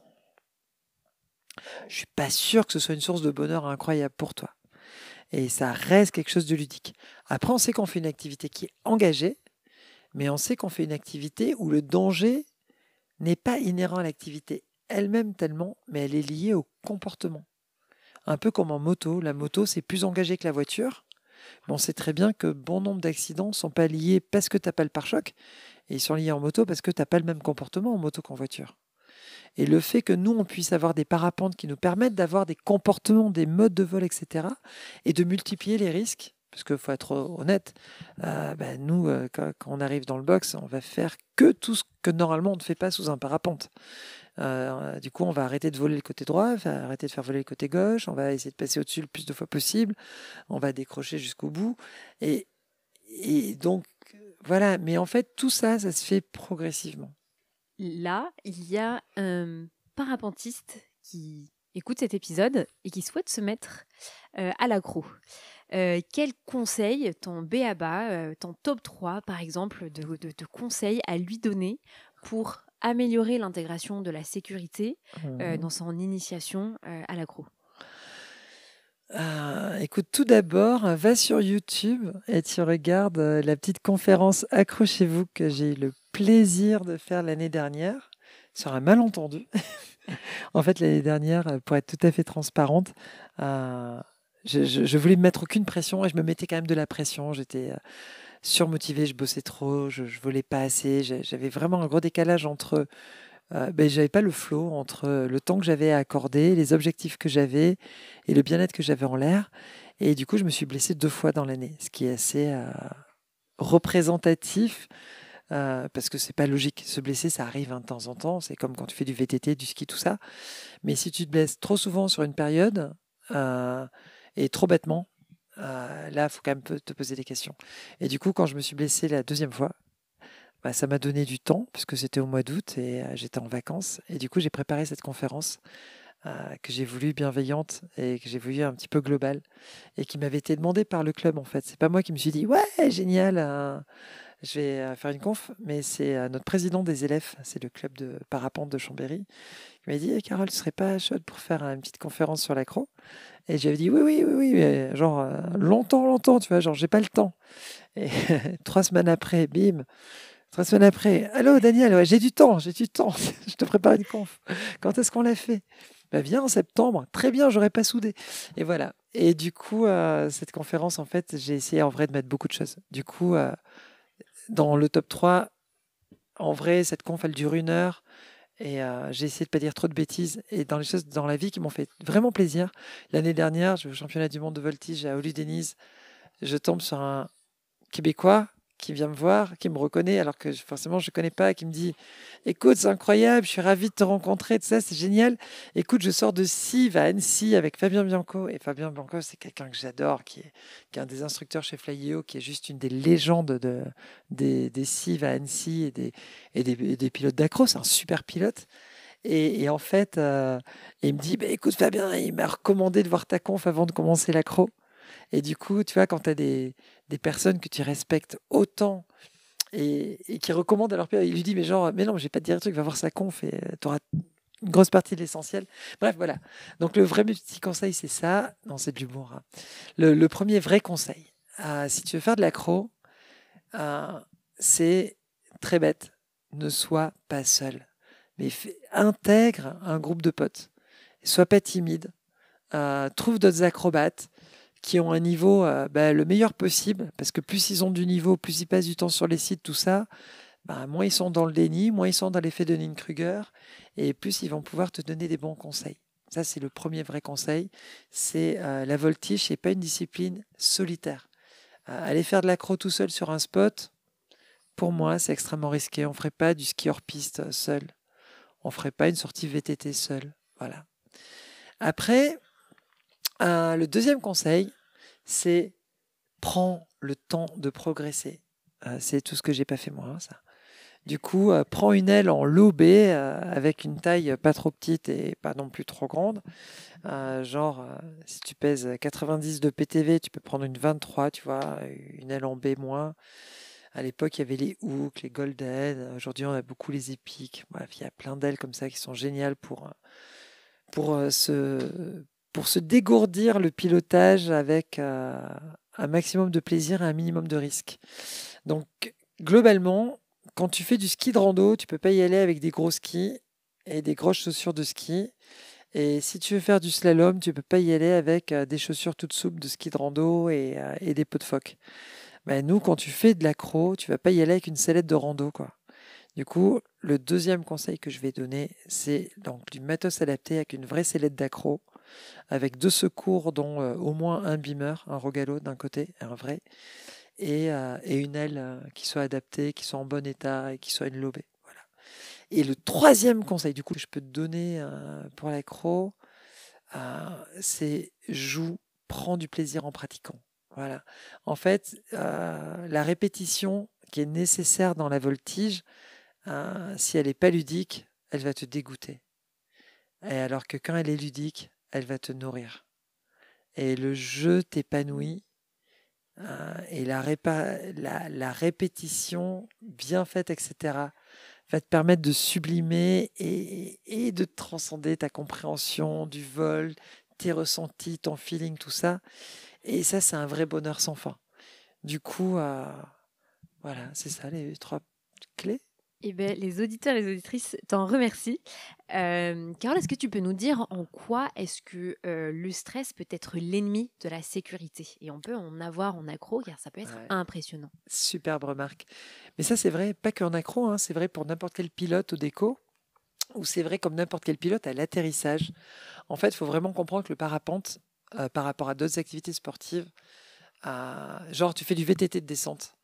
je suis pas sûr que ce soit une source de bonheur incroyable pour toi. Et ça reste quelque chose de ludique. Après, on sait qu'on fait une activité qui est engagée, mais on sait qu'on fait une activité où le danger n'est pas inhérent à l'activité elle-même tellement, mais elle est liée au comportement. Un peu comme en moto. La moto, c'est plus engagé que la voiture. Mais on sait très bien que bon nombre d'accidents ne sont pas liés parce que tu n'as pas le pare-choc, et ils sont liés en moto parce que tu n'as pas le même comportement en moto qu'en voiture. Et le fait que nous, on puisse avoir des parapentes qui nous permettent d'avoir des comportements, des modes de vol, etc., et de multiplier les risques, parce qu'il faut être honnête, nous, quand on arrive dans le box, on va faire que tout ce que normalement on ne fait pas sous un parapente. Du coup, on va arrêter de voler le côté droit, on va arrêter de faire voler le côté gauche, on va essayer de passer au-dessus le plus de fois possible, on va décrocher jusqu'au bout. Et donc, voilà. Mais en fait, tout ça, ça se fait progressivement. Là, il y a un parapentiste qui écoute cet épisode et qui souhaite se mettre à l'accro. Quel conseil, ton B.A.B.A., ton top 3, par exemple, de conseils à lui donner pour améliorer l'intégration de la sécurité dans son initiation à l'accro? Écoute, tout d'abord, va sur YouTube et tu regardes la petite conférence Accrochez-vous que j'ai eu le plaisir de faire l'année dernière sur un malentendu. En fait, l'année dernière, pour être tout à fait transparente, je voulais me mettre aucune pression et je me mettais quand même de la pression. J'étais surmotivé, je bossais trop, je volais pas assez. J'avais vraiment un gros décalage entre j'avais pas le flow entre le temps que j'avais à accorder, les objectifs que j'avais et le bien-être que j'avais en l'air. Et du coup, je me suis blessé 2 fois dans l'année, ce qui est assez représentatif. Parce que c'est pas logique. Se blesser, ça arrive de temps en temps. C'est comme quand tu fais du VTT, du ski, tout ça. Mais si tu te blesses trop souvent sur une période et trop bêtement, là, il faut quand même te poser des questions. Et du coup, quand je me suis blessé la deuxième fois, ça m'a donné du temps, puisque c'était au mois d'août et j'étais en vacances. Et du coup, j'ai préparé cette conférence que j'ai voulu bienveillante et que j'ai voulu un petit peu globale et qui m'avait été demandée par le club, en fait. C'est pas moi qui me suis dit, ouais, génial, je vais faire une conf, mais c'est notre président des élèves, c'est le club de parapente de Chambéry, qui m'a dit, Eh, Carole, tu serais pas chaude pour faire une petite conférence sur l'accro? Et j'avais dit, oui, oui, oui, oui, mais genre longtemps, longtemps, tu vois, genre j'ai pas le temps. Et 3 semaines après, bim, 3 semaines après, allô Daniel, ouais, j'ai du temps, je te prépare une conf. Quand est-ce qu'on l'a fait? Bah, viens en septembre, très bien, j'aurais pas soudé. Et voilà. Et du coup, cette conférence, en fait, j'ai essayé en vrai de mettre beaucoup de choses. Du coup, dans le top 3, en vrai, cette conf, elle dure 1 heure. Et j'ai essayé de pas dire trop de bêtises. Et dans les choses dans la vie qui m'ont fait vraiment plaisir. L'année dernière, je vais au championnat du monde de voltige à Olu-Denise. Je tombe sur un Québécois qui vient me voir, qui me reconnaît alors que forcément je ne connais pas, qui me dit écoute, c'est incroyable, je suis ravi de te rencontrer, tout ça, c'est génial. Écoute, je sors de Cives à Annecy avec Fabien Bianco. Et Fabien Bianco, c'est quelqu'un que j'adore, qui est un des instructeurs chez Flyeo, qui est juste une des légendes des Cives à Annecy et des pilotes d'accro. C'est un super pilote. Et en fait, il me dit bah, écoute, Fabien, il m'a recommandé de voir ta conf avant de commencer l'accro. Et du coup, tu vois, quand tu as des personnes que tu respectes autant et qui recommandent à leur père, il lui dit, mais genre, mais non, je vais pas te dire un truc, va voir sa conf et tu auras une grosse partie de l'essentiel. Bref, voilà. Donc, le vrai petit conseil, c'est ça. Non, c'est de l'humour, hein. Le premier vrai conseil, si tu veux faire de l'accro, c'est très bête. Ne sois pas seul, mais intègre un groupe de potes. Sois pas timide. Trouve d'autres acrobates qui ont un niveau le meilleur possible, parce que plus ils ont du niveau, plus ils passent du temps sur les sites, tout ça, moins ils sont dans le déni, moins ils sont dans l'effet de Dunning-Kruger, et plus ils vont pouvoir te donner des bons conseils. Ça, c'est le premier vrai conseil. C'est la voltige, c'est pas une discipline solitaire. Aller faire de l'accro tout seul sur un spot, pour moi, c'est extrêmement risqué. On ne ferait pas du ski hors piste seul. On ne ferait pas une sortie VTT seul. Voilà. Après, le deuxième conseil, c'est prends le temps de progresser. C'est tout ce que j'ai pas fait moi, ça. Du coup, prends une aile en lobé avec une taille pas trop petite et pas non plus trop grande. Si tu pèses 90 de PTV, tu peux prendre une 23, tu vois, une aile en B-. À l'époque, il y avait les Hook, les Golden. Aujourd'hui, on a beaucoup les épiques. Bref, il y a plein d'ailes comme ça qui sont géniales pour, euh, se, pour se dégourdir le pilotage avec un maximum de plaisir et un minimum de risque. Donc, globalement, quand tu fais du ski de rando, tu peux pas y aller avec des gros skis et des grosses chaussures de ski. Et si tu veux faire du slalom, tu peux pas y aller avec des chaussures toutes souples de ski de rando et des pots de phoque. Nous, quand tu fais de l'accro, tu vas pas y aller avec une sellette de rando, quoi. Du coup, le deuxième conseil que je vais donner, c'est donc du matos adapté avec une vraie sellette d'accro, avec 2 secours, dont au moins un beamer, un Rogallo d'un côté, un vrai, et une aile qui soit adaptée, qui soit en bon état et qui soit une lobée. Voilà. Et le troisième conseil, du coup, que je peux te donner pour l'accro, c'est prends du plaisir en pratiquant. Voilà. En fait, la répétition qui est nécessaire dans la voltige, si elle n'est pas ludique, elle va te dégoûter. Et alors que quand elle est ludique, elle va te nourrir. Et le jeu t'épanouit. Et la répétition bien faite, etc., va te permettre de sublimer et de transcender ta compréhension du vol, tes ressentis, ton feeling, tout ça. Et ça, c'est un vrai bonheur sans fin. Du coup, voilà, c'est ça les 3 clés. Eh bien, les auditeurs et les auditrices t'en remercient. Carole, est-ce que tu peux nous dire en quoi est-ce que le stress peut être l'ennemi de la sécurité? Et on peut en avoir en accro, car ça peut être impressionnant. Superbe remarque. Mais ça, c'est vrai, pas qu'en accro, hein, c'est vrai pour n'importe quel pilote au déco, ou c'est vrai comme n'importe quel pilote à l'atterrissage. En fait, il faut vraiment comprendre que le parapente, par rapport à d'autres activités sportives. Genre, tu fais du VTT de descente.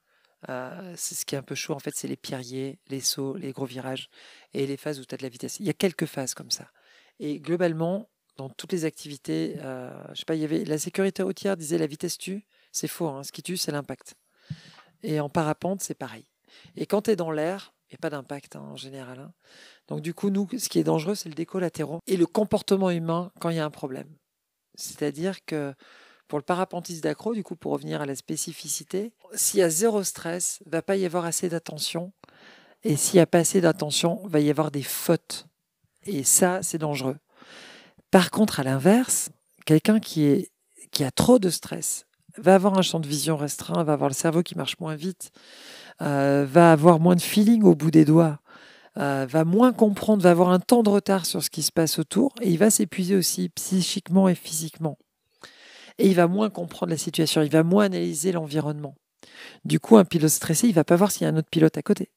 C'est ce qui est un peu chaud, en fait, c'est les pierriers, les sauts, les gros virages et les phases où tu as de la vitesse. Il y a quelques phases comme ça. Et globalement, dans toutes les activités, je sais pas, il y avait la sécurité routière disait la vitesse tue. C'est faux, hein. Ce qui tue, c'est l'impact. Et en parapente, c'est pareil. Et quand tu es dans l'air, il n'y a pas d'impact en général, hein. Donc du coup, nous, ce qui est dangereux, c'est le déco latéraux et le comportement humain quand il y a un problème. C'est-à-dire que pour le parapentiste d'accro, du coup, pour revenir à la spécificité, s'il y a zéro stress, il ne va pas y avoir assez d'attention. Et s'il n'y a pas assez d'attention, il va y avoir des fautes. Et ça, c'est dangereux. Par contre, à l'inverse, quelqu'un qui a trop de stress va avoir un champ de vision restreint, va avoir le cerveau qui marche moins vite, va avoir moins de feeling au bout des doigts, va moins comprendre, va avoir un temps de retard sur ce qui se passe autour, et il va s'épuiser aussi psychiquement et physiquement. Et il va moins comprendre la situation, il va moins analyser l'environnement. Du coup, un pilote stressé, il ne va pas voir s'il y a un autre pilote à côté,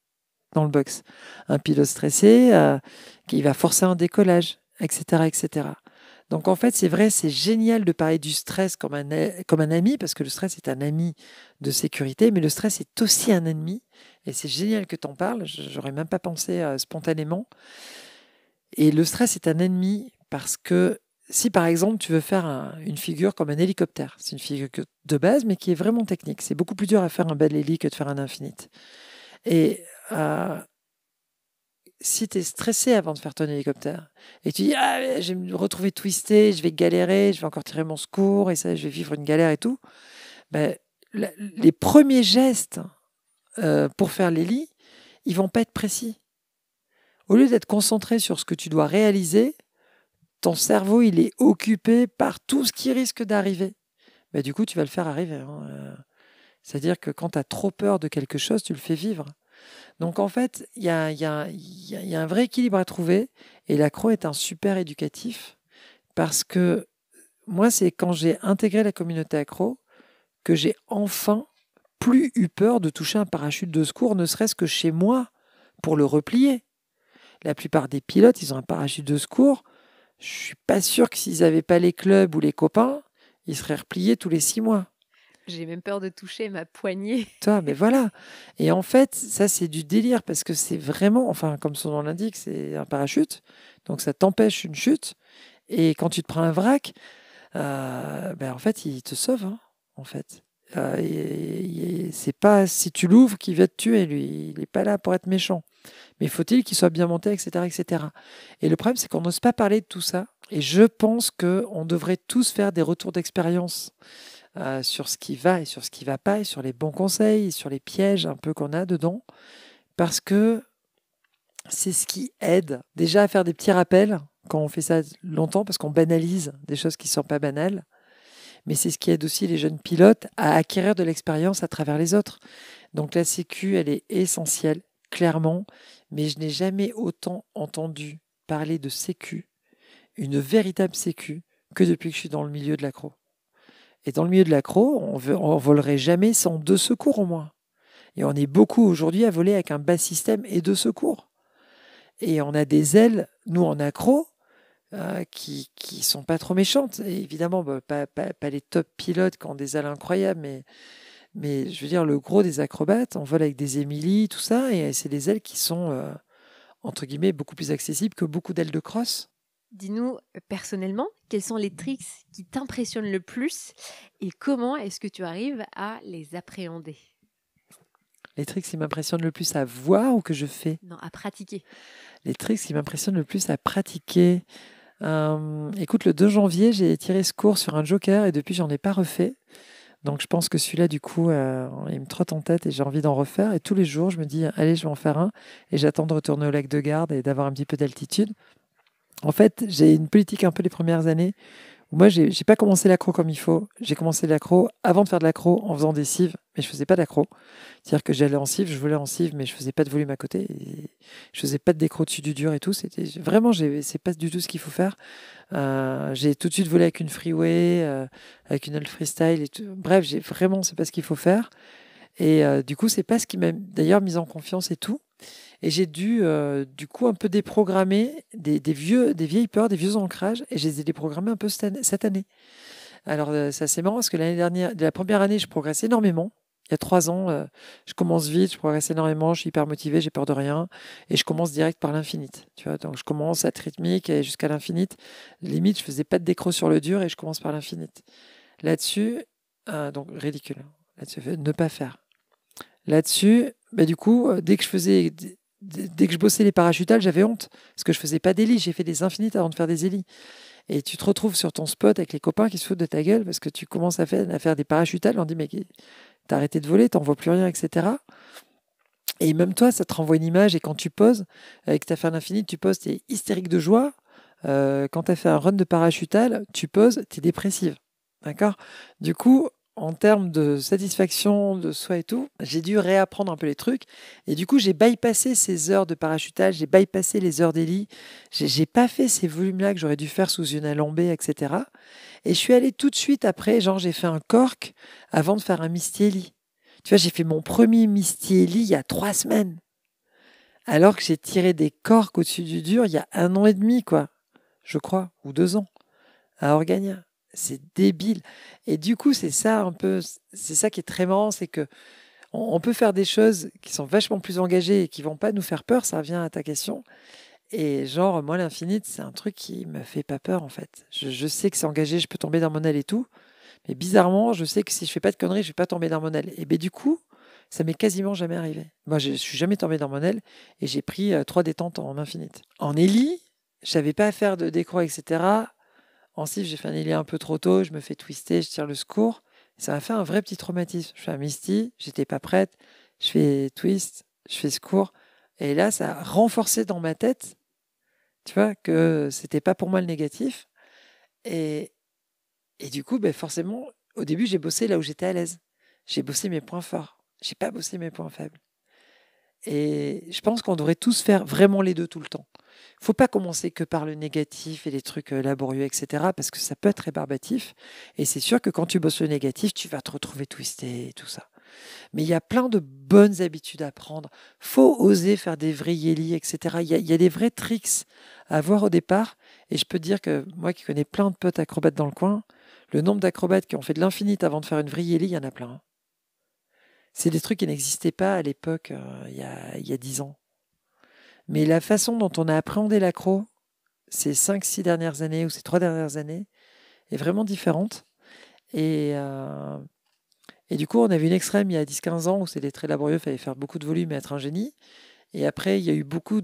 dans le box. Un pilote stressé, qui va forcer un décollage, etc., etc. Donc en fait, c'est vrai, c'est génial de parler du stress comme un ami, parce que le stress est un ami de sécurité, mais le stress est aussi un ennemi. Et c'est génial que tu en parles, j'aurais même pas pensé spontanément. Et le stress est un ennemi parce que si par exemple tu veux faire une figure comme un hélicoptère, c'est une figure de base mais qui est vraiment technique. C'est beaucoup plus dur à faire un bel héli que de faire un infinite. Et si tu es stressé avant de faire ton hélicoptère et tu dis ah, je vais me retrouver twisté, je vais galérer, je vais encore tirer mon secours et ça, je vais vivre une galère et tout, ben, les premiers gestes pour faire l'héli, ils vont pas être précis. Au lieu d'être concentré sur ce que tu dois réaliser, ton cerveau, il est occupé par tout ce qui risque d'arriver. Mais du coup, tu vas le faire arriver, hein. C'est-à-dire que quand tu as trop peur de quelque chose, tu le fais vivre. Donc en fait, il y a un vrai équilibre à trouver. Et l'accro est un super éducatif. Parce que moi, c'est quand j'ai intégré la communauté accro que j'ai enfin plus eu peur de toucher un parachute de secours, ne serait-ce que chez moi, pour le replier. La plupart des pilotes, ils ont un parachute de secours. Je suis pas sûr que s'ils n'avaient pas les clubs ou les copains, ils seraient repliés tous les 6 mois. J'ai même peur de toucher ma poignée. Toi, mais voilà. Et en fait, ça, c'est du délire parce que c'est vraiment, enfin, comme son nom l'indique, c'est un parachute. Donc, ça t'empêche une chute. Et quand tu te prends un vrac, en fait, il te sauve, hein, en fait. C'est pas si tu l'ouvres qu'il va te tuer, lui. Il n'est pas là pour être méchant. Mais faut-il qu'il soit bien monté, etc., etc. Et le problème, c'est qu'on n'ose pas parler de tout ça. Et je pense qu'on devrait tous faire des retours d'expérience sur ce qui va et sur ce qui ne va pas, et sur les bons conseils, et sur les pièges un peu qu'on a dedans. Parce que c'est ce qui aide déjà à faire des petits rappels quand on fait ça longtemps, parce qu'on banalise des choses qui ne sont pas banales. Mais c'est ce qui aide aussi les jeunes pilotes à acquérir de l'expérience à travers les autres. Donc la sécu, elle est essentielle, clairement, mais je n'ai jamais autant entendu parler de sécu, une véritable sécu, que depuis que je suis dans le milieu de l'accro. Et dans le milieu de l'accro, on volerait jamais sans deux secours au moins. Et on est beaucoup aujourd'hui à voler avec un bas système et deux secours. Et on a des ailes, nous en accro, qui sont pas trop méchantes. Et évidemment, pas les top pilotes qui ont des ailes incroyables, mais je veux dire, le gros des acrobates, on vole avec des Émilie, tout ça, et c'est des ailes qui sont, entre guillemets, beaucoup plus accessibles que beaucoup d'ailes de crosse. Dis-nous, personnellement, quels sont les tricks qui t'impressionnent le plus et comment est-ce que tu arrives à les appréhender? Les tricks qui m'impressionnent le plus à voir ou que je fais? Non, à pratiquer. Les tricks qui m'impressionnent le plus à pratiquer. Écoute, le 2 janvier, j'ai tiré ce cours sur un joker et depuis, j'en ai pas refait. Donc, je pense que celui-là, du coup, il me trotte en tête et j'ai envie d'en refaire. Et tous les jours, je me dis, allez, je vais en faire un. Et j'attends de retourner au lac de Garde et d'avoir un petit peu d'altitude. En fait, j'ai une politique un peu les premières années où moi, j'ai pas commencé l'accro comme il faut. J'ai commencé l'accro avant de faire de l'accro en faisant des cives, mais je faisais pas d'accro. C'est-à-dire que j'allais en cive, je volais en cive, mais je faisais pas de volume à côté. Et je faisais pas de décro dessus du dur et tout. C'était vraiment, c'est pas du tout ce qu'il faut faire. J'ai tout de suite volé avec une freeway, avec une old freestyle et tout. Bref, c'est pas ce qu'il faut faire. Et du coup, c'est pas ce qui m'a d'ailleurs mis en confiance et tout. Et j'ai dû, du coup, un peu déprogrammer des vieilles peurs, des vieux ancrages, et je les ai déprogrammés un peu cette année. Alors, c'est assez marrant parce que l'année dernière, de la première année, je progresse énormément. Il y a 3 ans, je commence vite, je progresse énormément, je suis hyper motivée, j'ai peur de rien. Et je commence direct par l'infinite. Tu vois, donc je commence à être rythmique et jusqu'à l'infinite. Limite, je faisais pas de décro sur le dur et je commence par l'infinite. Là-dessus, donc ridicule. Là-dessus, ne pas faire. Là-dessus, bah, du coup, dès que je bossais les parachutales, j'avais honte. Parce que je faisais pas d'hélice, j'ai fait des infinites avant de faire des hélices. Et tu te retrouves sur ton spot avec les copains qui se foutent de ta gueule parce que tu commences à faire des parachutales. On dit, mais t'as arrêté de voler, t'en vois plus rien, etc. Et même toi, ça te renvoie une image. Et quand tu poses, avec ta fait l'infini, tu poses, t'es hystérique de joie. Quand t'as fait un run de parachutal, tu poses, t'es dépressive. D'accord? Du coup, en termes de satisfaction de soi et tout, j'ai dû réapprendre un peu les trucs. Et du coup, j'ai bypassé ces heures de parachutage, j'ai bypassé les heures d'héli. J'ai pas fait ces volumes-là que j'aurais dû faire sous une alambée, etc. Et je suis allé tout de suite après, genre j'ai fait un cork avant de faire un Misty Heli. Tu vois, j'ai fait mon premier Misty Heli il y a 3 semaines. Alors que j'ai tiré des corks au-dessus du dur il y a 1 an et demi, quoi. Je crois, ou 2 ans, à Organia. C'est débile. Et du coup, c'est ça un peu, c'est ça qui est très marrant, c'est que on peut faire des choses qui sont vachement plus engagées et qui vont pas nous faire peur, ça revient à ta question. Et genre, moi, l'infinite, c'est un truc qui me fait pas peur, en fait. Je sais que c'est engagé, je peux tomber dans mon aile et tout. Mais bizarrement, je sais que si je fais pas de conneries, je vais pas tomber dans mon aile. Et ben du coup, ça m'est quasiment jamais arrivé. Moi, je suis jamais tombé dans mon aile et j'ai pris 3 détentes en infinite. En héli, je savais pas faire de décro, etc. En sif, j'ai fait un héli un peu trop tôt, je me fais twister, je tire le secours. Ça m'a fait un vrai petit traumatisme. Je fais un misty, j'étais pas prête, je fais twist, je fais secours. Et là, ça a renforcé dans ma tête, tu vois, que c'était pas pour moi le négatif. Et, et du coup, ben forcément, au début, j'ai bossé là où j'étais à l'aise. J'ai bossé mes points forts. J'ai pas bossé mes points faibles. Et je pense qu'on devrait tous faire vraiment les deux tout le temps. Faut pas commencer que par le négatif et les trucs laborieux, etc. Parce que ça peut être rébarbatif. Et c'est sûr que quand tu bosses le négatif, tu vas te retrouver twisté et tout ça. Mais il y a plein de bonnes habitudes à prendre. Faut oser faire des vrais yélis, etc. Il y a des vrais tricks à avoir au départ. Et je peux te dire que moi qui connais plein de potes acrobates dans le coin, le nombre d'acrobates qui ont fait de l'infinite avant de faire une vraie yéli, il y en a plein, hein. C'est des trucs qui n'existaient pas à l'époque, il y a 10 ans. Mais la façon dont on a appréhendé l'accro ces 5, 6 dernières années ou ces 3 dernières années est vraiment différente. Et, euh, et du coup, on avait une extrême il y a 10, 15 ans où c'était très laborieux, il fallait faire beaucoup de volume et être un génie. Et après, il y a eu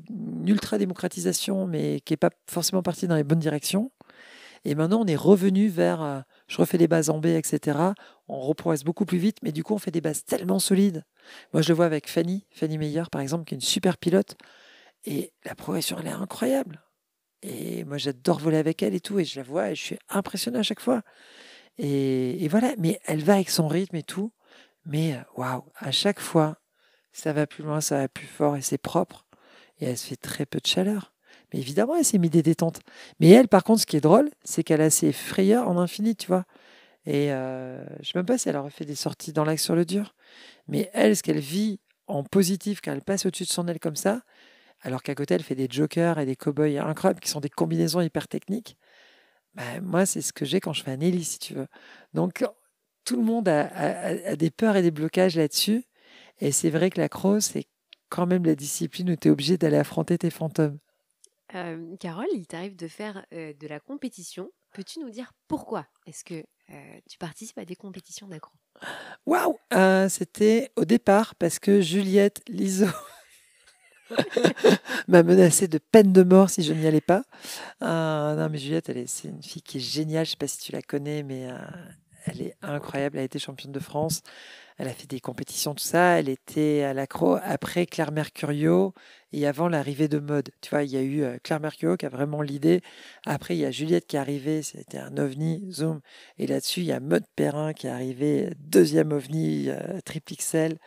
une ultra-démocratisation, mais qui n'est pas forcément partie dans les bonnes directions. Et maintenant, on est revenu vers je refais des bases en B, etc. On reprogresse beaucoup plus vite, mais du coup, on fait des bases tellement solides. Moi, je le vois avec Fanny Meyer, par exemple, qui est une super pilote. Et la progression, elle est incroyable. Et moi, j'adore voler avec elle et tout. Et je la vois et je suis impressionné à chaque fois. Et voilà, mais elle va avec son rythme et tout. Mais waouh, à chaque fois, ça va plus loin, ça va plus fort et c'est propre. Et elle se fait très peu de chaleur. Mais évidemment, elle s'est mis des détentes. Mais elle, par contre, ce qui est drôle, c'est qu'elle a ses frayeurs en infini, tu vois. Et je ne sais même pas si elle aurait fait des sorties dans l'axe sur le dur. Mais elle, ce qu'elle vit en positif quand elle passe au-dessus de son aile comme ça, alors qu'à côté, elle fait des jokers et des cow-boys incroyables qui sont des combinaisons hyper techniques, bah, moi, c'est ce que j'ai quand je fais un hélice, si tu veux. Donc, tout le monde a des peurs et des blocages là-dessus. Et c'est vrai que l'accro, c'est quand même la discipline où tu es obligé d'aller affronter tes fantômes. Carole, il t'arrive de faire de la compétition. Peux-tu nous dire pourquoi est-ce que tu participes à des compétitions d'accro? Waouh! C'était au départ parce que Juliette Liso m'a menacé de peine de mort si je n'y allais pas. Non, mais Juliette, c'est une fille qui est géniale. Je ne sais pas si tu la connais, mais elle est incroyable. Elle a été championne de France. Elle a fait des compétitions, tout ça. Elle était à l'accro après Claire Mercurio et avant l'arrivée de Mode. Tu vois, il y a eu Claire Mercurio qui a vraiment l'idée. Après, il y a Juliette qui est arrivée. C'était un ovni, zoom. Et là-dessus, il y a Mode Perrin qui est arrivé. Deuxième ovni, triple XL.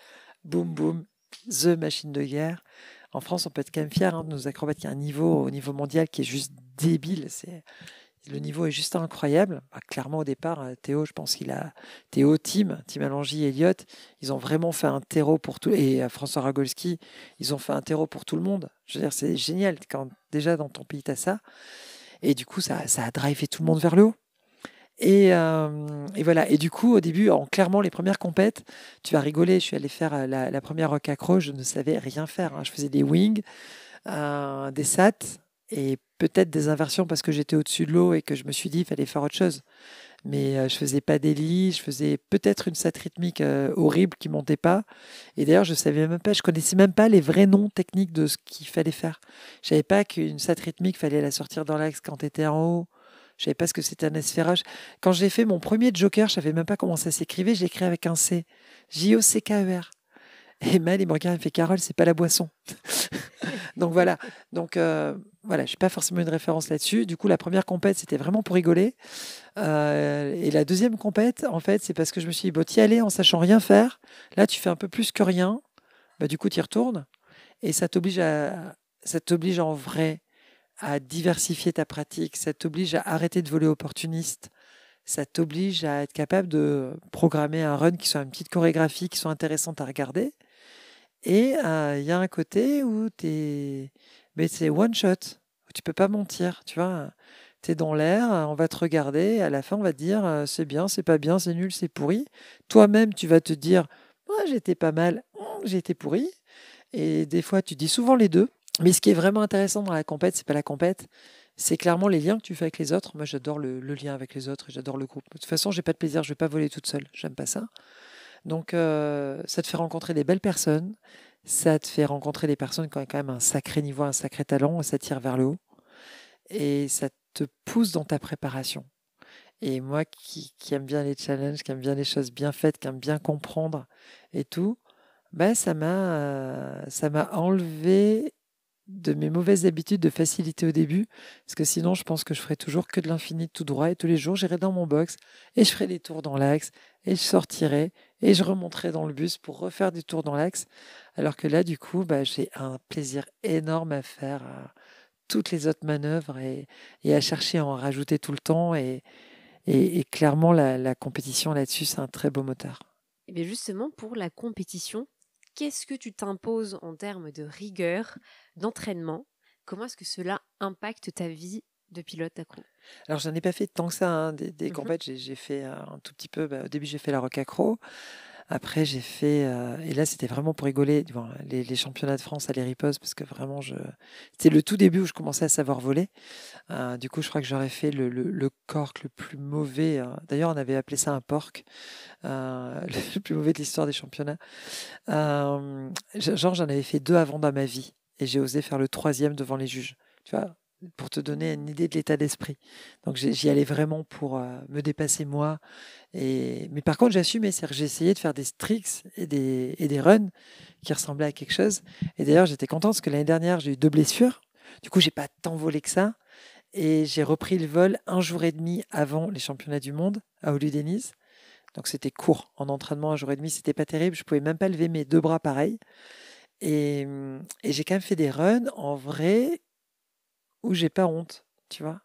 Boum, boum. The machine de guerre. En France, on peut être quand même fier de nos acrobates. Il y a un niveau au niveau mondial qui est juste débile. Le niveau est juste incroyable. Bah, clairement, au départ, Théo, je pense qu'il a. Théo, Tim Alangi, Elliot, ils ont vraiment fait un terreau pour tout. Et François Ragolski, ils ont fait un terreau pour tout le monde. Je veux dire, c'est génial quand déjà dans ton pays, tu as ça. Et du coup, ça a drivé tout le monde vers le haut. Et voilà. Et du coup, au début, clairement, les premières compètes, tu vas rigoler. Je suis allée faire la première rock accro. Je ne savais rien faire, hein. Je faisais des wings, des sats et peut-être des inversions parce que j'étais au-dessus de l'eau et que je me suis dit qu'il fallait faire autre chose. Mais je faisais pas d'hélice, je faisais peut-être une sat rythmique horrible qui montait pas. Et d'ailleurs, je savais même pas, je connaissais même pas les vrais noms techniques de ce qu'il fallait faire. Je savais pas qu'une sat rythmique fallait la sortir dans l'axe quand tu étais en haut. Je savais pas ce que c'était un esphérage. Quand j'ai fait mon premier joker, je savais même pas comment ça s'écrivait. J'ai écrit avec un C, J-O-C-K-E-R. Et Mel, il me regarde, il me fait Carole, c'est pas la boisson. Donc voilà. Donc voilà, je suis pas forcément une référence là-dessus. Du coup, la première compète, c'était vraiment pour rigoler. Et la deuxième compète, en fait, c'est parce que je me suis dit, bon, t'y aller en sachant rien faire. Là, tu fais un peu plus que rien. Bah, du coup, tu y retournes. Et ça t'oblige en vrai à diversifier ta pratique. Ça t'oblige à arrêter de voler opportuniste. Ça t'oblige à être capable de programmer un run qui soit une petite chorégraphie, qui soit intéressante à regarder. Et il y a un côté où mais c'est one shot, où tu peux pas mentir, tu vois. Tu es dans l'air, on va te regarder, à la fin on va te dire c'est bien, c'est pas bien, c'est nul, c'est pourri. Toi-même tu vas te dire ouais, j'étais pas mal, j'ai été pourri. Et des fois tu dis souvent les deux. Mais ce qui est vraiment intéressant dans la compète, c'est pas la compète, c'est clairement les liens que tu fais avec les autres. Moi j'adore le lien avec les autres et j'adore le groupe. De toute façon, j'ai pas de plaisir, je vais pas voler toute seule, j'aime pas ça. Donc, ça te fait rencontrer des belles personnes, ça te fait rencontrer des personnes qui ont quand même un sacré niveau, un sacré talent, et ça tire vers le haut, et ça te pousse dans ta préparation. Et moi qui aime bien les challenges, qui aime bien les choses bien faites, qui aime bien comprendre et tout, bah, ça m'a enlevé de mes mauvaises habitudes de facilité au début, parce que sinon je pense que je ferais toujours que de l'infini tout droit et tous les jours j'irais dans mon box et je ferais des tours dans l'axe et je sortirais et je remonterais dans le bus pour refaire des tours dans l'axe, alors que là du coup bah, j'ai un plaisir énorme à faire toutes les autres manœuvres et à chercher à en rajouter tout le temps et clairement la compétition là-dessus c'est un très beau moteur. Et bien justement, pour la compétition, qu'est-ce que tu t'imposes en termes de rigueur, d'entraînement? Comment est-ce que cela impacte ta vie de pilote accro? Alors, j'en ai pas fait tant que ça, hein, des Mhm. compètes. J'ai fait un tout petit peu. Bah, au début, j'ai fait la rock accro. Après, j'ai fait. Et là, c'était vraiment pour rigoler. Bon, les championnats de France à l'Héripose, parce que vraiment, c'était le tout début où je commençais à savoir voler. Du coup, je crois que j'aurais fait le cork le plus mauvais. D'ailleurs, on avait appelé ça un porc, le plus mauvais de l'histoire des championnats. Genre, j'en avais fait deux avant dans ma vie. Et j'ai osé faire le troisième devant les juges. Tu vois, pour te donner une idée de l'état d'esprit. Donc j'y allais vraiment pour me dépasser moi. Mais par contre, j'ai assumé, c'est-à-dire que j'ai essayé de faire des tricks et des runs qui ressemblaient à quelque chose. Et d'ailleurs, j'étais content parce que l'année dernière, j'ai eu 2 blessures. Du coup, j'ai pas tant volé que ça. Et j'ai repris le vol un jour et demi avant les championnats du monde à Oulu-Denise. Donc c'était court. En entraînement, un jour et demi, c'était pas terrible. Je pouvais même pas lever mes deux bras pareil. Et j'ai quand même fait des runs en vrai où j'ai pas honte, tu vois.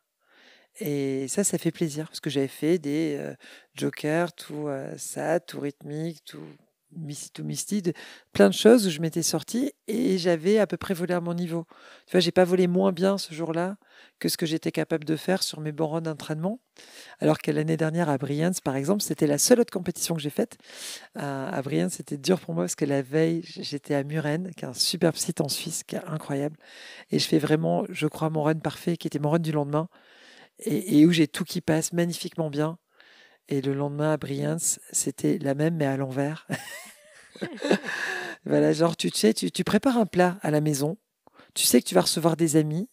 Et ça fait plaisir parce que j'avais fait des jokers, tout ça, tout rythmique, tout mystique, plein de choses où je m'étais sortie et j'avais à peu près volé à mon niveau. Tu vois, j'ai pas volé moins bien ce jour-là que ce que j'étais capable de faire sur mes bons runs d'entraînement. Alors que l'année dernière à Brianz, par exemple, c'était la seule autre compétition que j'ai faite. À Brianz, c'était dur pour moi parce que la veille, j'étais à Muren, qui est un superbe site en Suisse, qui est incroyable. Et je fais vraiment, je crois, mon run parfait, qui était mon run du lendemain et où j'ai tout qui passe magnifiquement bien. Et le lendemain à Brianz, c'était la même mais à l'envers. Voilà, genre tu sais, tu prépares un plat à la maison, tu sais que tu vas recevoir des amis,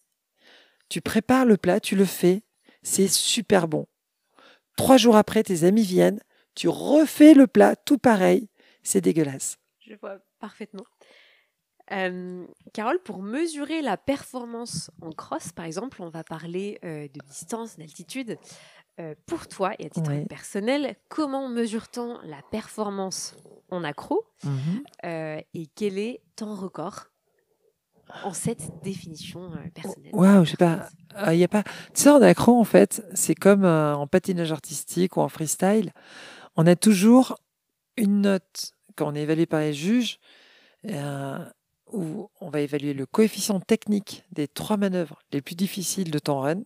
tu prépares le plat, tu le fais, c'est super bon. 3 jours après, tes amis viennent, tu refais le plat, tout pareil, c'est dégueulasse. Je vois parfaitement. Carole, pour mesurer la performance en cross, par exemple, on va parler de distance, d'altitude. Pour toi et à titre Ouais. personnel, comment mesure-t-on la performance en accro et quel est ton record en cette définition personnelle? Waouh, je sais pas. Il y a pas. Tu sais, en accro, en fait, c'est comme en patinage artistique ou en freestyle. On a toujours une note quand on est évalué par les juges euh, où on va évaluer le coefficient technique des 3 manœuvres les plus difficiles de ton run.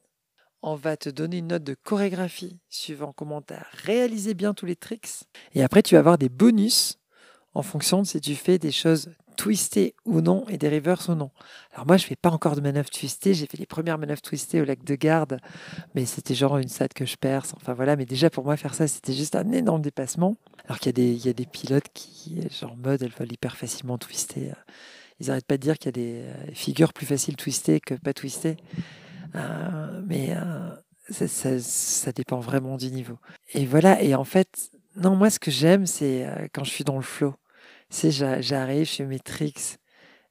on va te donner une note de chorégraphie suivant comment tu as réalisé bien tous les tricks. Et après, tu vas avoir des bonus en fonction de si tu fais des choses twistées ou non et des reverse ou non. Alors moi, je fais pas encore de manœuvres twistées. J'ai fait les premières manœuvres twistées au lac de Garde, mais c'était genre une SAT que je perce. Enfin voilà, mais déjà pour moi, faire ça, c'était juste un énorme dépassement. Alors il y a des pilotes qui, genre mode, elles veulent hyper facilement twister. Ils n'arrêtent pas de dire qu'il y a des figures plus faciles twistées que pas twistées. Mais ça dépend vraiment du niveau. Et voilà, et en fait, non, moi ce que j'aime, c'est quand je suis dans le flow. Tu sais, j'arrive, je fais mes tricks,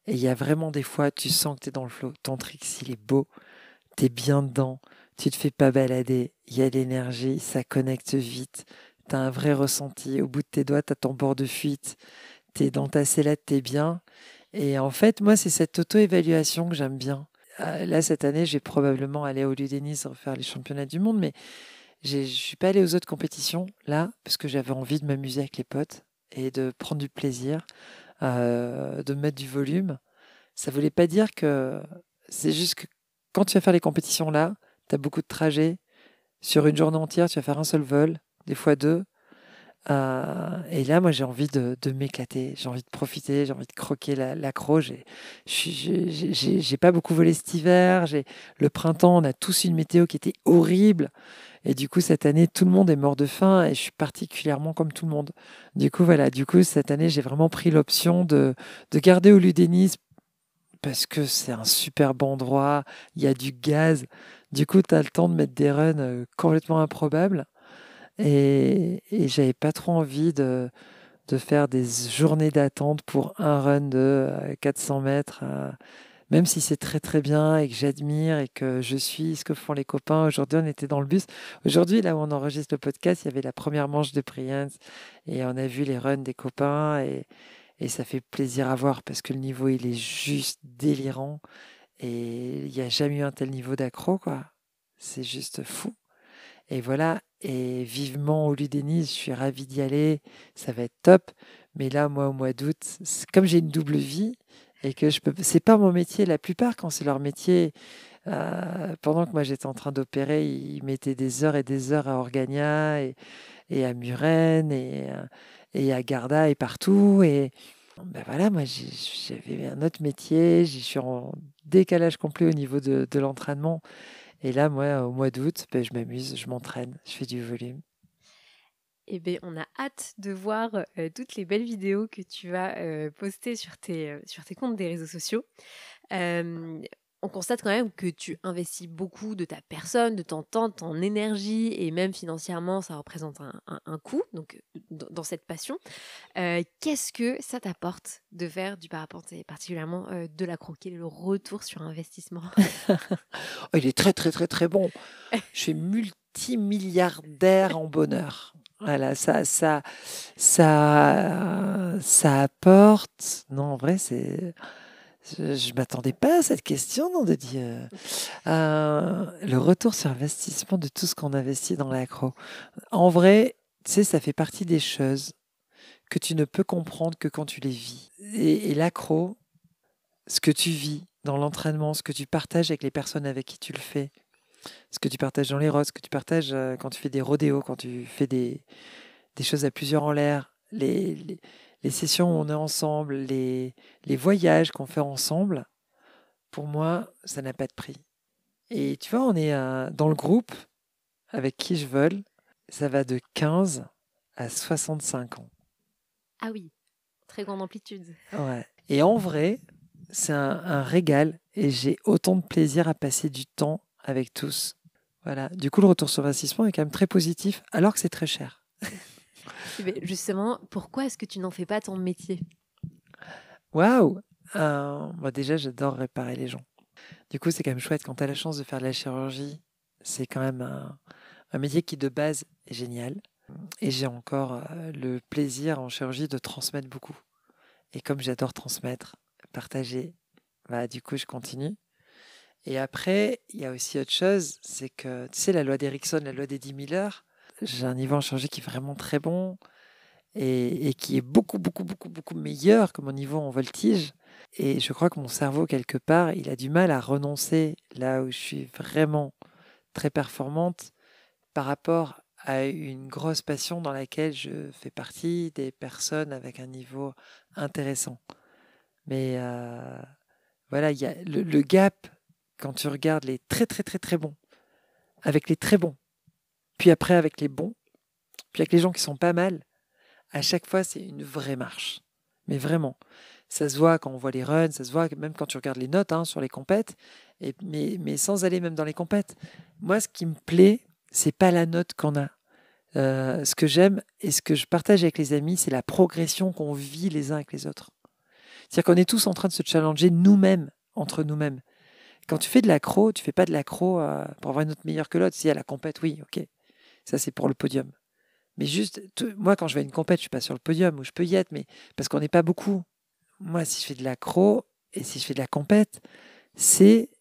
et il y a vraiment des fois, tu sens que tu es dans le flow. Ton trick, il est beau, tu es bien dedans, tu te fais pas balader, il y a l'énergie, ça connecte vite, tu as un vrai ressenti. Au bout de tes doigts, tu as ton bord de fuite, tu es dans ta sellette, tu es bien. Et en fait, moi, c'est cette auto-évaluation que j'aime bien. Là, cette année, je vais probablement aller au lieu Nice refaire les championnats du monde, mais je ne suis pas allée aux autres compétitions là parce que j'avais envie de m'amuser avec les potes et de prendre du plaisir, de mettre du volume. Ça voulait pas dire que c'est juste que quand tu vas faire les compétitions là, tu as beaucoup de trajets. Sur une journée entière, tu vas faire un seul vol, des fois deux. Et là, moi, j'ai envie de m'éclater, j'ai envie de profiter, j'ai envie de croquer l'accro. J'ai pas beaucoup volé cet hiver. Le printemps, on a tous une météo qui était horrible. Et du coup, cette année, tout le monde est mort de faim et je suis particulièrement comme tout le monde. Du coup, voilà, du coup, cette année, j'ai vraiment pris l'option de garder au Ludénis parce que c'est un super bon endroit, il y a du gaz. Du coup, tu as le temps de mettre des runs complètement improbables. Et j'avais pas trop envie de faire des journées d'attente pour un run de 400 mètres, même si c'est très très bien et que j'admire et que je suis ce que font les copains. Aujourd'hui, on était dans le bus. Aujourd'hui, là où on enregistre le podcast, il y avait la première manche de Priance et on a vu les runs des copains et ça fait plaisir à voir parce que le niveau, il est juste délirant et il n'y a jamais eu un tel niveau d'accro, quoi. C'est juste fou. Et voilà, et vivement au Ludénis, je suis ravie d'y aller, ça va être top. Mais là, moi, au mois d'août, comme j'ai une double vie et que je peux, c'est pas mon métier. La plupart, quand c'est leur métier, pendant que moi j'étais en train d'opérer, ils mettaient des heures et des heures à Orgagna et à Muren et à Garda et partout. Et ben voilà, moi j'avais un autre métier, je suis en décalage complet au niveau de l'entraînement. Et là, moi, au mois d'août, ben, je m'amuse, je m'entraîne, je fais du volume. Eh bien, on a hâte de voir toutes les belles vidéos que tu vas poster sur tes comptes des réseaux sociaux. On constate quand même que tu investis beaucoup de ta personne, de ton temps, de ton énergie et même financièrement, ça représente un coût donc, dans cette passion. Qu'est-ce que ça t'apporte de faire du parapente et particulièrement de l'accro? Quel est le retour sur investissement? Oh, il est très, très, très, très bon. Je suis multimilliardaire en bonheur. Voilà, ça apporte. Non, en vrai, je m'attendais pas à cette question, non, de dire le retour sur investissement de tout ce qu'on investit dans l'accro. En vrai, tu sais, ça fait partie des choses que tu ne peux comprendre que quand tu les vis. Et l'accro, ce que tu vis dans l'entraînement, ce que tu partages avec les personnes avec qui tu le fais, ce que tu partages dans les rods, ce que tu partages quand tu fais des rodéos, quand tu fais des choses à plusieurs en l'air, les sessions où on est ensemble, les voyages qu'on fait ensemble, pour moi, ça n'a pas de prix. Et tu vois, on est dans le groupe avec qui je vole, ça va de 15 à 65 ans. Ah oui, très grande amplitude. Ouais. Et en vrai, c'est un régal et j'ai autant de plaisir à passer du temps avec tous. Voilà. Du coup, le retour sur investissement est quand même très positif, alors que c'est très cher. Mais justement, pourquoi est-ce que tu n'en fais pas ton métier? Waouh! Moi, déjà, j'adore réparer les gens. Du coup, c'est quand même chouette quand tu as la chance de faire de la chirurgie. C'est quand même un métier qui, de base, est génial. Et j'ai encore le plaisir en chirurgie de transmettre beaucoup. Et comme j'adore transmettre, partager, bah, du coup, je continue. Et après, il y a aussi autre chose, c'est que, tu sais, la loi d'Erickson, la loi des 10 000 heures, j'ai un niveau en chirurgie qui est vraiment très bon et qui est beaucoup, beaucoup, beaucoup, beaucoup meilleur que mon niveau en voltige. Et je crois que mon cerveau, quelque part, il a du mal à renoncer là où je suis vraiment très performante par rapport à une grosse passion dans laquelle je fais partie des personnes avec un niveau intéressant. Mais voilà, il y a le gap quand tu regardes les très très très très bons, avec les très bons, puis après avec les bons, puis avec les gens qui sont pas mal, à chaque fois c'est une vraie marche. Mais vraiment, ça se voit quand on voit les runs, ça se voit même quand tu regardes les notes sur les compètes, mais sans aller même dans les compètes. Moi, ce qui me plaît, c'est pas la note qu'on a. Ce que j'aime et ce que je partage avec les amis, c'est la progression qu'on vit les uns avec les autres. C'est-à-dire qu'on est tous en train de se challenger nous-mêmes, entre nous-mêmes. Quand tu fais de l'accro, tu fais pas de l'accro pour avoir une note meilleure que l'autre. Si à la compète, oui, ok, ça c'est pour le podium. Mais juste, moi quand je vais à une compète, je suis pas sur le podium, où je peux y être, mais parce qu'on n'est pas beaucoup. Moi, si je fais de l'accro et si je fais de la compète, c'est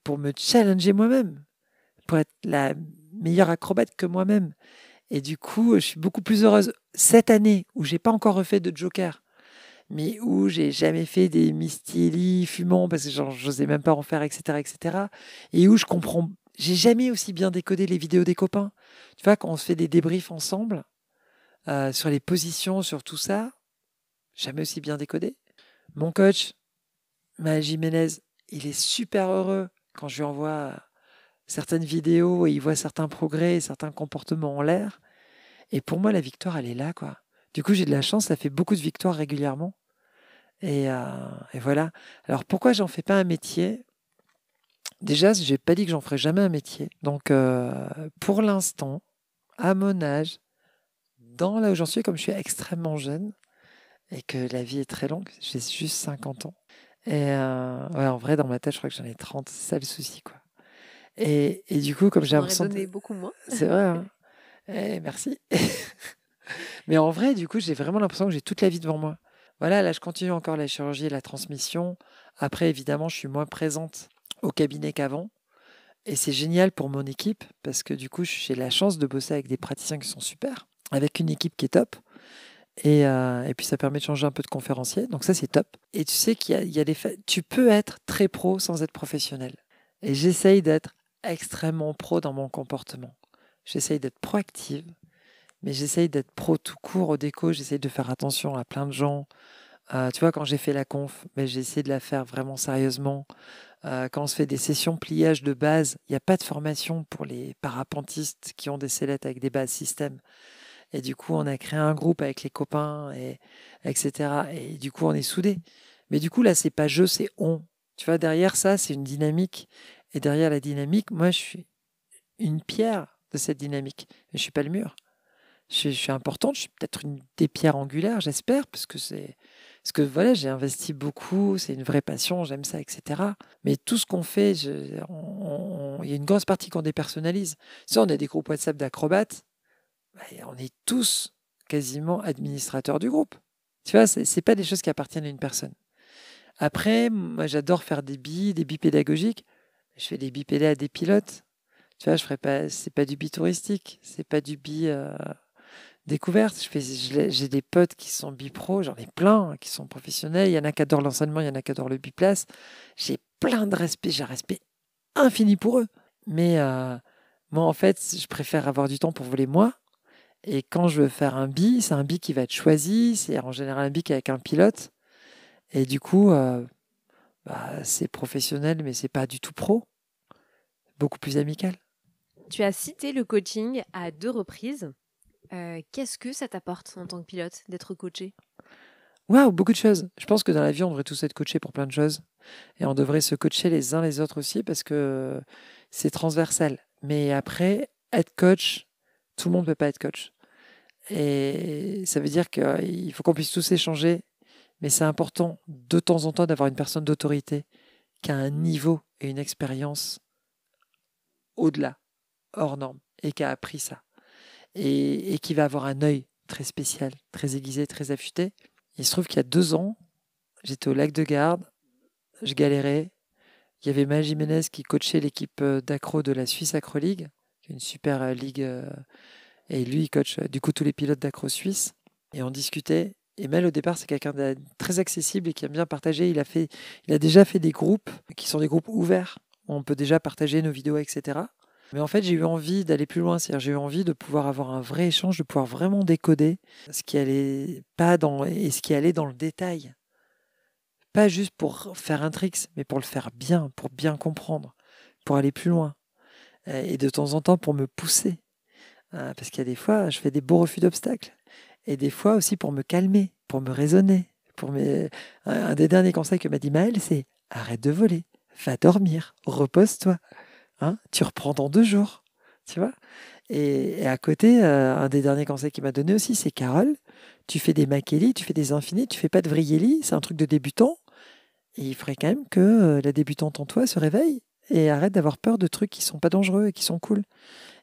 pour me challenger moi-même, pour être la meilleure acrobate que moi-même. Et du coup, je suis beaucoup plus heureuse cette année où j'ai pas encore refait de Joker, mais où j'ai jamais fait des Misty fumants parce que j'osais même pas en faire, etc., etc. Et où je comprends, j'ai jamais aussi bien décodé les vidéos des copains. Tu vois, quand on se fait des débriefs ensemble sur les positions, sur tout ça, jamais aussi bien décodé. Mon coach, Maël Jiménez, il est super heureux quand je lui envoie certaines vidéos et il voit certains progrès et certains comportements en l'air. Et pour moi, la victoire, elle est là, quoi. Du coup, j'ai de la chance, ça fait beaucoup de victoires régulièrement. Et voilà. Alors, pourquoi j'en fais pas un métier? Déjà, je n'ai pas dit que j'en ferai jamais un métier. Donc, pour l'instant, à mon âge, dans là où j'en suis, comme je suis extrêmement jeune et que la vie est très longue, j'ai juste 50 ans. Et ouais, en vrai, dans ma tête, je crois que j'en ai 30. C'est ça le souci, quoi. Et du coup, comme j'ai On aurait l'impression donné beaucoup moins. C'est vrai, hein. Merci. Mais en vrai, du coup, j'ai vraiment l'impression que j'ai toute la vie devant moi. Voilà, là, je continue encore la chirurgie et la transmission. Après, évidemment, je suis moins présente au cabinet qu'avant. Et c'est génial pour mon équipe parce que du coup, j'ai la chance de bosser avec des praticiens qui sont super, avec une équipe qui est top. Et puis, ça permet de changer un peu de conférencier. Donc ça, c'est top. Et tu sais qu'il y a des tu peux être très pro sans être professionnel. Et j'essaye d'être extrêmement pro dans mon comportement. J'essaye d'être proactive, mais j'essaye d'être pro tout court au déco. J'essaye de faire attention à plein de gens. Tu vois, quand j'ai fait la conf, mais j'ai essayé de la faire vraiment sérieusement. Quand on se fait des sessions pliage de base, il n'y a pas de formation pour les parapentistes qui ont des sellettes avec des bases système. Et du coup, on a créé un groupe avec les copains, etc. Et du coup, on est soudés. Mais du coup, là, c'est pas je, c'est on. Tu vois, derrière ça, c'est une dynamique. Et derrière la dynamique, moi, je suis une pierre de cette dynamique. Mais je suis pas le mur. Je suis importante, je suis peut-être une des pierres angulaires, j'espère, parce que voilà, j'ai investi beaucoup, c'est une vraie passion, j'aime ça, etc. Mais tout ce qu'on fait, il y a une grosse partie qu'on dépersonnalise. Si on a des groupes WhatsApp d'acrobates, bah, on est tous quasiment administrateurs du groupe. Tu vois, c'est pas des choses qui appartiennent à une personne. Après, moi, j'adore faire des billes pédagogiques. Je fais des billes pédés à des pilotes. Tu vois, je ferais pas, c'est pas du billes touristique, c'est pas du billes découverte. J'ai des potes qui sont bipro, j'en ai plein qui sont professionnels. Il y en a qui adorent l'enseignement, il y en a qui adorent le biplace. J'ai plein de respect, j'ai un respect infini pour eux. Mais moi, en fait, je préfère avoir du temps pour voler moi. Et quand je veux faire un bi, c'est un bi qui va être choisi. C'est en général un bi qui est avec un pilote. Et du coup, c'est professionnel, mais c'est pas du tout pro. Beaucoup plus amical. Tu as cité le coaching à 2 reprises. Qu'est-ce que ça t'apporte en tant que pilote d'être coaché? Waouh, beaucoup de choses. Je pense que dans la vie, on devrait tous être coachés pour plein de choses. Et on devrait se coacher les uns les autres aussi parce que c'est transversal. Mais après, être coach, tout le monde ne peut pas être coach. Et ça veut dire qu'il faut qu'on puisse tous échanger. Mais c'est important de temps en temps d'avoir une personne d'autorité qui a un niveau et une expérience au-delà, hors norme, et qui a appris ça. Et qui va avoir un œil très spécial, très aiguisé, très affûté. Il se trouve qu'il y a 2 ans, j'étais au lac de Garde, je galérais. Il y avait Maël Jiménez qui coachait l'équipe d'accro de la Suisse Acro League, qui est une super ligue. Et lui, il coach du coup tous les pilotes d'accro suisse. Et on discutait. Et Maël, au départ, c'est quelqu'un de très accessible et qui aime bien partager. Il a déjà fait des groupes qui sont des groupes ouverts, où on peut déjà partager nos vidéos, etc. Mais en fait, j'ai eu envie d'aller plus loin. C'est-à-dire, j'ai eu envie de pouvoir avoir un vrai échange, de pouvoir vraiment décoder ce qui allait pas dans et ce qui allait dans le détail. Pas juste pour faire un tricks, mais pour le faire bien, pour bien comprendre, pour aller plus loin. Et de temps en temps, pour me pousser. Parce qu'il y a des fois, je fais des beaux refus d'obstacles. Et des fois aussi pour me calmer, pour me raisonner. Un des derniers conseils que m'a dit Maëlle, c'est arrête de voler, va dormir, repose-toi. Hein, tu reprends dans 2 jours. Tu vois. Et à côté, un des derniers conseils qu'il m'a donné aussi, c'est Carole, tu fais des Makeli, tu fais des infinis, tu fais pas de Vrieli, c'est un truc de débutant. Et il faudrait quand même que la débutante en toi se réveille et arrête d'avoir peur de trucs qui sont pas dangereux et qui sont cool.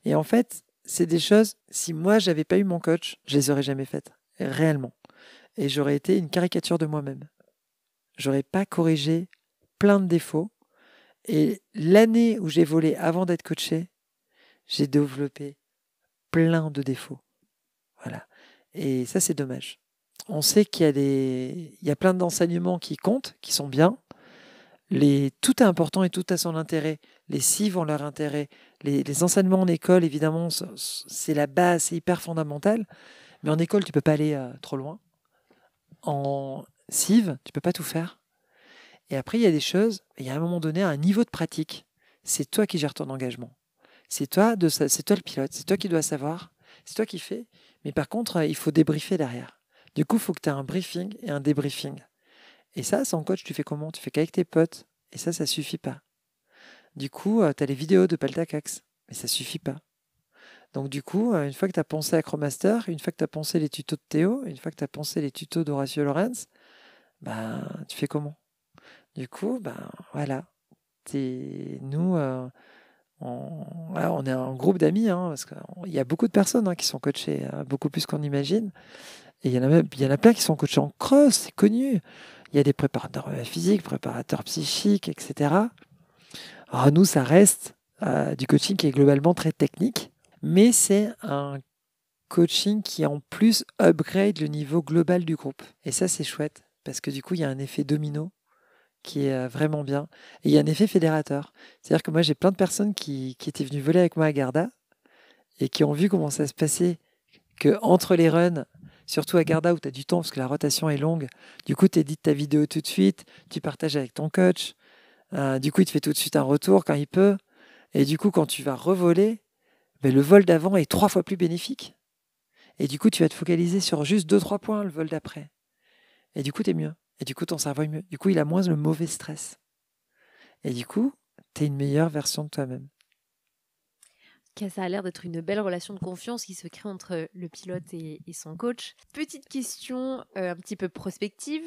Et en fait, c'est des choses, si moi j'avais pas eu mon coach, je les aurais jamais faites, réellement. Et j'aurais été une caricature de moi-même. J'aurais pas corrigé plein de défauts. Et l'année où j'ai volé avant d'être coaché, j'ai développé plein de défauts. Voilà. Et ça, c'est dommage. On sait il y a plein d'enseignements qui comptent, qui sont bien. Tout est important et tout a son intérêt. Les cives ont leur intérêt. Les enseignements en école, évidemment, c'est la base, c'est hyper fondamental. Mais en école, tu peux pas aller trop loin. En cive, tu peux pas tout faire. Et après, il y a des choses, il y a un moment donné, un niveau de pratique. C'est toi qui gères ton engagement. C'est toi le pilote, c'est toi qui dois savoir, c'est toi qui fais. Mais par contre, il faut débriefer derrière. Du coup, il faut que tu aies un briefing et un débriefing. Et ça, sans coach, tu fais comment? Tu fais qu'avec tes potes. Et ça suffit pas. Du coup, tu as les vidéos de Paltacax. Mais ça suffit pas. Donc du coup, une fois que tu as pensé Acromaster, une fois que tu as pensé les tutos de Théo, une fois que tu as pensé les tutos d'Horacio Lorenz, tu fais comment? Du coup, voilà. Nous, on est un groupe d'amis, hein, parce qu'il y a beaucoup de personnes qui sont coachées, beaucoup plus qu'on imagine. Et il y en a plein qui sont coachés en cross, c'est connu. Il y a des préparateurs physiques, préparateurs psychiques, etc. Alors nous, ça reste du coaching qui est globalement très technique, mais c'est un coaching qui en plus upgrade le niveau global du groupe. Et ça, c'est chouette, parce que du coup, il y a un effet domino qui est vraiment bien. Et il y a un effet fédérateur. C'est-à-dire que moi, j'ai plein de personnes qui étaient venues voler avec moi à Garda et qui ont vu comment ça se passait, que entre les runs, surtout à Garda où tu as du temps parce que la rotation est longue, du coup, tu édites ta vidéo tout de suite, tu partages avec ton coach, du coup, il te fait tout de suite un retour quand il peut. Et du coup, quand tu vas revoler, le vol d'avant est 3 fois plus bénéfique. Et du coup, tu vas te focaliser sur juste 2-3 points le vol d'après. Et du coup, tu es mieux. Et du coup, ton cerveau est mieux. Du coup, il a moins le mauvais stress. Et du coup, tu es une meilleure version de toi-même. Ça a l'air d'être une belle relation de confiance qui se crée entre le pilote et son coach. Petite question un petit peu prospective.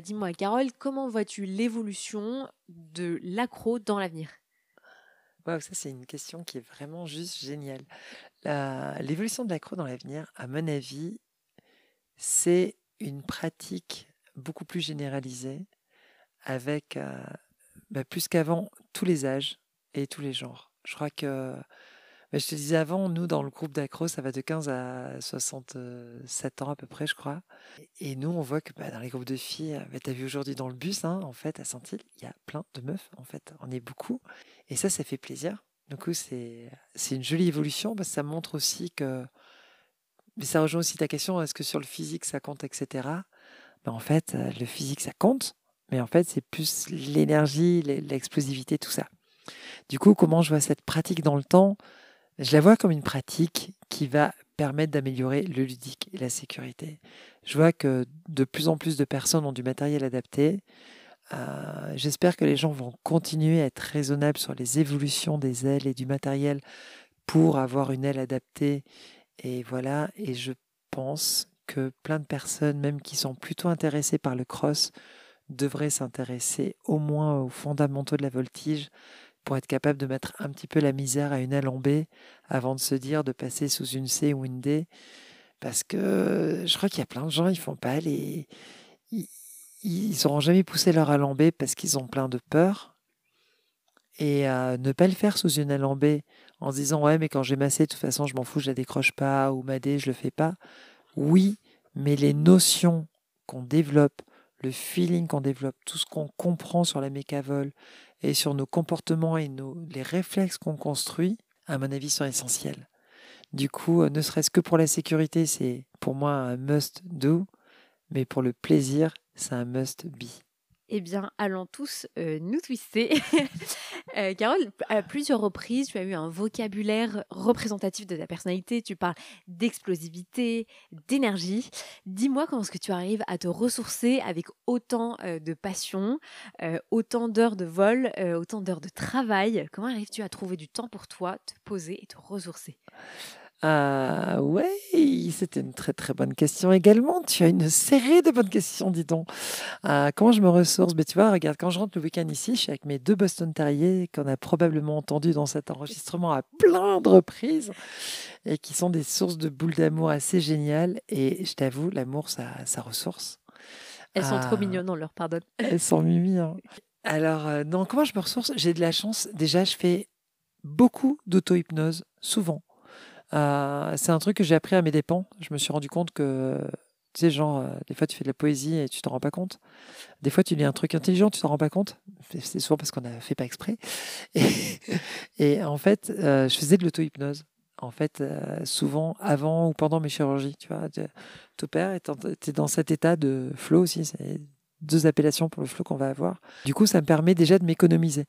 Dis-moi, Carole, comment vois-tu l'évolution de l'accro dans l'avenir? Wow, ça, c'est une question qui est vraiment juste géniale. L'évolution de l'accro dans l'avenir, à mon avis, c'est une pratique beaucoup plus généralisée avec, plus qu'avant, tous les âges et tous les genres. Je crois que, je te disais avant, nous, dans le groupe d'accro, ça va de 15 à 67 ans à peu près, je crois. Et nous, on voit que dans les groupes de filles, tu as vu aujourd'hui dans le bus, en fait, à Saint-Île, il y a plein de meufs, en fait. On est beaucoup. Et ça fait plaisir. Du coup, c'est une jolie évolution parce que ça montre aussi que. Mais ça rejoint aussi ta question, est-ce que sur le physique ça compte, etc. En fait, le physique ça compte, mais en fait, c'est plus l'énergie, l'explosivité, tout ça. Du coup, comment je vois cette pratique dans le temps? Je la vois comme une pratique qui va permettre d'améliorer le ludique et la sécurité. Je vois que de plus en plus de personnes ont du matériel adapté. J'espère que les gens vont continuer à être raisonnables sur les évolutions des ailes et du matériel pour avoir une aile adaptée. Et voilà, et je pense que plein de personnes, même qui sont plutôt intéressées par le cross, devraient s'intéresser au moins aux fondamentaux de la voltige pour être capable de mettre un petit peu la misère à une aile en B avant de se dire de passer sous une C ou une D. Parce que je crois qu'il y a plein de gens, ils font pas les. Ils n'auront jamais poussé leur aile en B parce qu'ils ont plein de peur. Et ne pas le faire sous une aile en B en se disant ouais, mais quand j'ai ma C, de toute façon, je m'en fous, je la décroche pas, ou ma D, je le fais pas. Oui, mais les notions qu'on développe, le feeling qu'on développe, tout ce qu'on comprend sur la mécavole et sur nos comportements et les réflexes qu'on construit, à mon avis, sont essentielles. Du coup, ne serait-ce que pour la sécurité, c'est pour moi un must do, mais pour le plaisir, c'est un must be. Eh bien, allons tous nous twister. Carole, à plusieurs reprises, tu as eu un vocabulaire représentatif de ta personnalité. Tu parles d'explosivité, d'énergie. Dis-moi comment est-ce que tu arrives à te ressourcer avec autant de passion, autant d'heures de vol, autant d'heures de travail. Comment arrives-tu à trouver du temps pour toi, te poser et te ressourcer? Ah ouais, c'était une très très bonne question également. Tu as une série de bonnes questions, dis donc. Comment je me ressource? Tu vois, regarde, quand je rentre le week-end ici, je suis avec mes 2 Boston Terriers qu'on a probablement entendu dans cet enregistrement à plein de reprises et qui sont des sources de boules d'amour assez géniales. Et je t'avoue, l'amour, ça ressource. Elles sont trop Ah, mignonnes, on leur pardonne. elles sont mimi, hein. Alors, non, comment je me ressource? J'ai de la chance. Déjà, je fais beaucoup d'auto-hypnose, souvent. C'est un truc que j'ai appris à mes dépens. Je me suis rendu compte que, tu sais, genre, des fois tu fais de la poésie et tu t'en rends pas compte. Des fois tu lis un truc intelligent, tu t'en rends pas compte. C'est souvent parce qu'on a fait pas exprès. Et, et en fait, je faisais de l'auto-hypnose. En fait, souvent avant ou pendant mes chirurgies, tu vois, t'opères et t'es dans cet état de flow aussi. C'est 2 appellations pour le flow qu'on va avoir. Du coup, ça me permet déjà de m'économiser.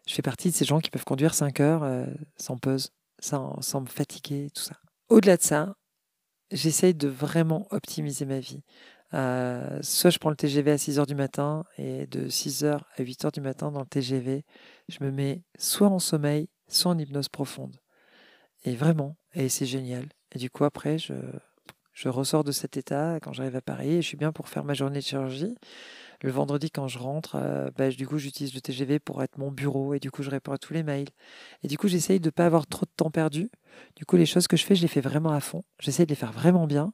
Je fais partie de ces gens qui peuvent conduire 5 heures sans pause, sans me fatiguer, tout ça. Au-delà de ça, j'essaye de vraiment optimiser ma vie. Soit je prends le TGV à 6 heures du matin et de 6 heures à 8 heures du matin dans le TGV, je me mets soit en sommeil, soit en hypnose profonde. Et vraiment, et c'est génial. Et du coup, après, je ressors de cet état quand j'arrive à Paris et je suis bien pour faire ma journée de chirurgie. Le vendredi, quand je rentre, du coup, j'utilise le TGV pour être mon bureau et du coup, je réponds à tous les mails. Et du coup, j'essaye de ne pas avoir trop de temps perdu. Du coup, les choses que je fais, je les fais vraiment à fond. J'essaye de les faire vraiment bien.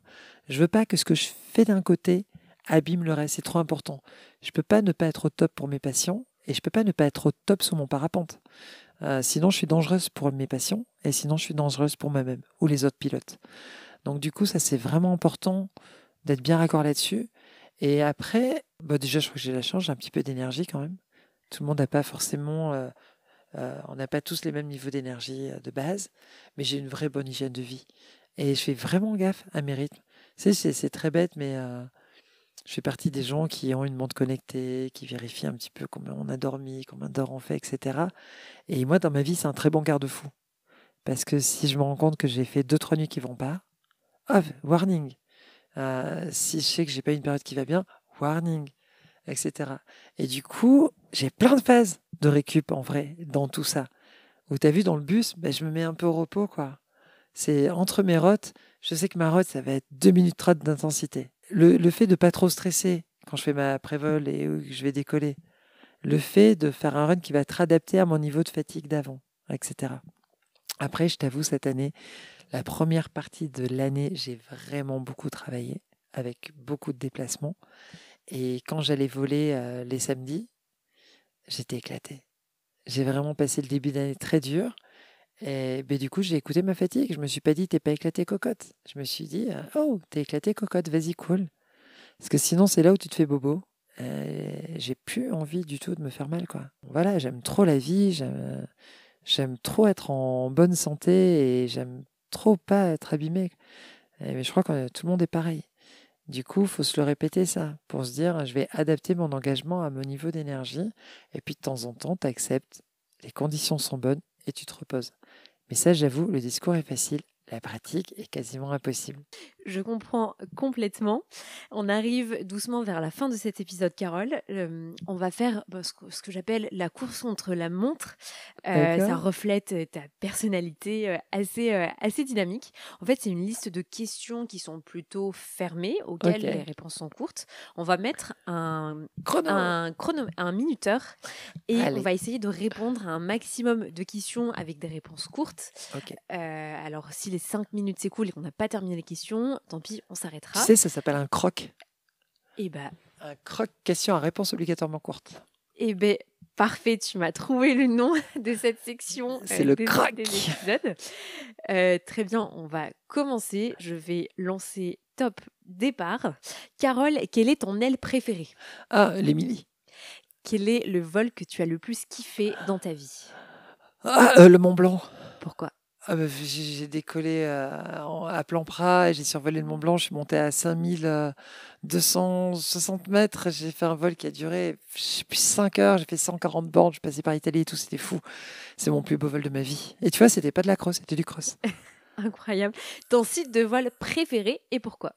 Je veux pas que ce que je fais d'un côté abîme le reste. C'est trop important. Je peux pas ne pas être au top pour mes patients et je peux pas ne pas être au top sur mon parapente. Sinon, je suis dangereuse pour mes patients et sinon, je suis dangereuse pour moi-même ou les autres pilotes. Donc, du coup, ça, c'est vraiment important d'être bien raccord là-dessus. Et après, déjà, je crois que j'ai la chance, j'ai un petit peu d'énergie quand même. Tout le monde n'a pas forcément, on n'a pas tous les mêmes niveaux d'énergie de base, mais j'ai une vraie bonne hygiène de vie. Et je fais vraiment gaffe à mes rythmes. C'est très bête, mais je fais partie des gens qui ont une montre connectée, qui vérifient un petit peu combien on a dormi, combien d'heures on fait, etc. Et moi, dans ma vie, c'est un très bon garde-fou. Parce que si je me rends compte que j'ai fait 2, 3 nuits qui vont pas, warning. Si je sais que j'ai pas une période qui va bien, warning, etc. Et du coup, j'ai plein de phases de récup en vrai dans tout ça. Où tu as vu dans le bus, je me mets un peu au repos, quoi. C'est entre mes rotes, je sais que ma rote, ça va être 2 minutes 30 d'intensité. Le fait de pas trop stresser quand je fais ma prévol et où je vais décoller. Le fait de faire un run qui va être adapté à mon niveau de fatigue d'avant, etc. Après, je t'avoue, cette année, la première partie de l'année, j'ai vraiment beaucoup travaillé avec beaucoup de déplacements. Et quand j'allais voler les samedis, j'étais éclatée. J'ai vraiment passé le début d'année très dur. Et du coup, j'ai écouté ma fatigue. Je me suis pas dit, t'es pas éclatée cocotte. Je me suis dit, oh, t'es éclatée cocotte, vas-y, cool. Parce que sinon, c'est là où tu te fais bobo. J'ai plus envie du tout de me faire mal, quoi. Voilà, j'aime trop la vie, j'aime trop être en bonne santé et j'aime trop pas être abîmé. Mais je crois que tout le monde est pareil. Du coup, il faut se le répéter ça, pour se dire, je vais adapter mon engagement à mon niveau d'énergie. Et puis de temps en temps, tu acceptes, les conditions sont bonnes et tu te reposes. Mais ça, j'avoue, le discours est facile, la pratique est quasiment impossible. Je comprends complètement. On arrive doucement vers la fin de cet épisode, Carole. On va faire ce que j'appelle la course contre la montre. Ça D'accord? reflète ta personnalité assez dynamique. En fait, c'est une liste de questions qui sont plutôt fermées, auxquelles les Ok. réponses sont courtes. On va mettre Chrono! un minuteur et on Allez, va essayer de répondre à un maximum de questions avec des réponses courtes. ok. Alors, si les 5 minutes s'écoulent et qu'on n'a pas terminé les questions, tant pis, on Tu s'arrêtera. sais, ça s'appelle un croc. Et bah, Un croc question à réponse obligatoirement courte. eh ben, parfait, tu m'as trouvé le nom de cette section C'est le croc! des épisodes. Très bien, on va commencer. Je vais lancer top départ. Carole, quelle est ton aile préférée? Ah, l'Émilie. Quel est le vol que tu as le plus kiffé dans ta vie? Ah, le Mont Blanc. Pourquoi? J'ai décollé à plan Prat et j'ai survolé le Mont Blanc. Je suis montée à 5260 mètres. J'ai fait un vol qui a duré, je sais plus, 5 heures. J'ai fait 140 bornes. Je suis passée par Italie et tout. C'était fou. C'est mon plus beau vol de ma vie. Et tu vois, c'était pas de la cross, c'était du cross. Incroyable. Ton site de vol préféré et pourquoi?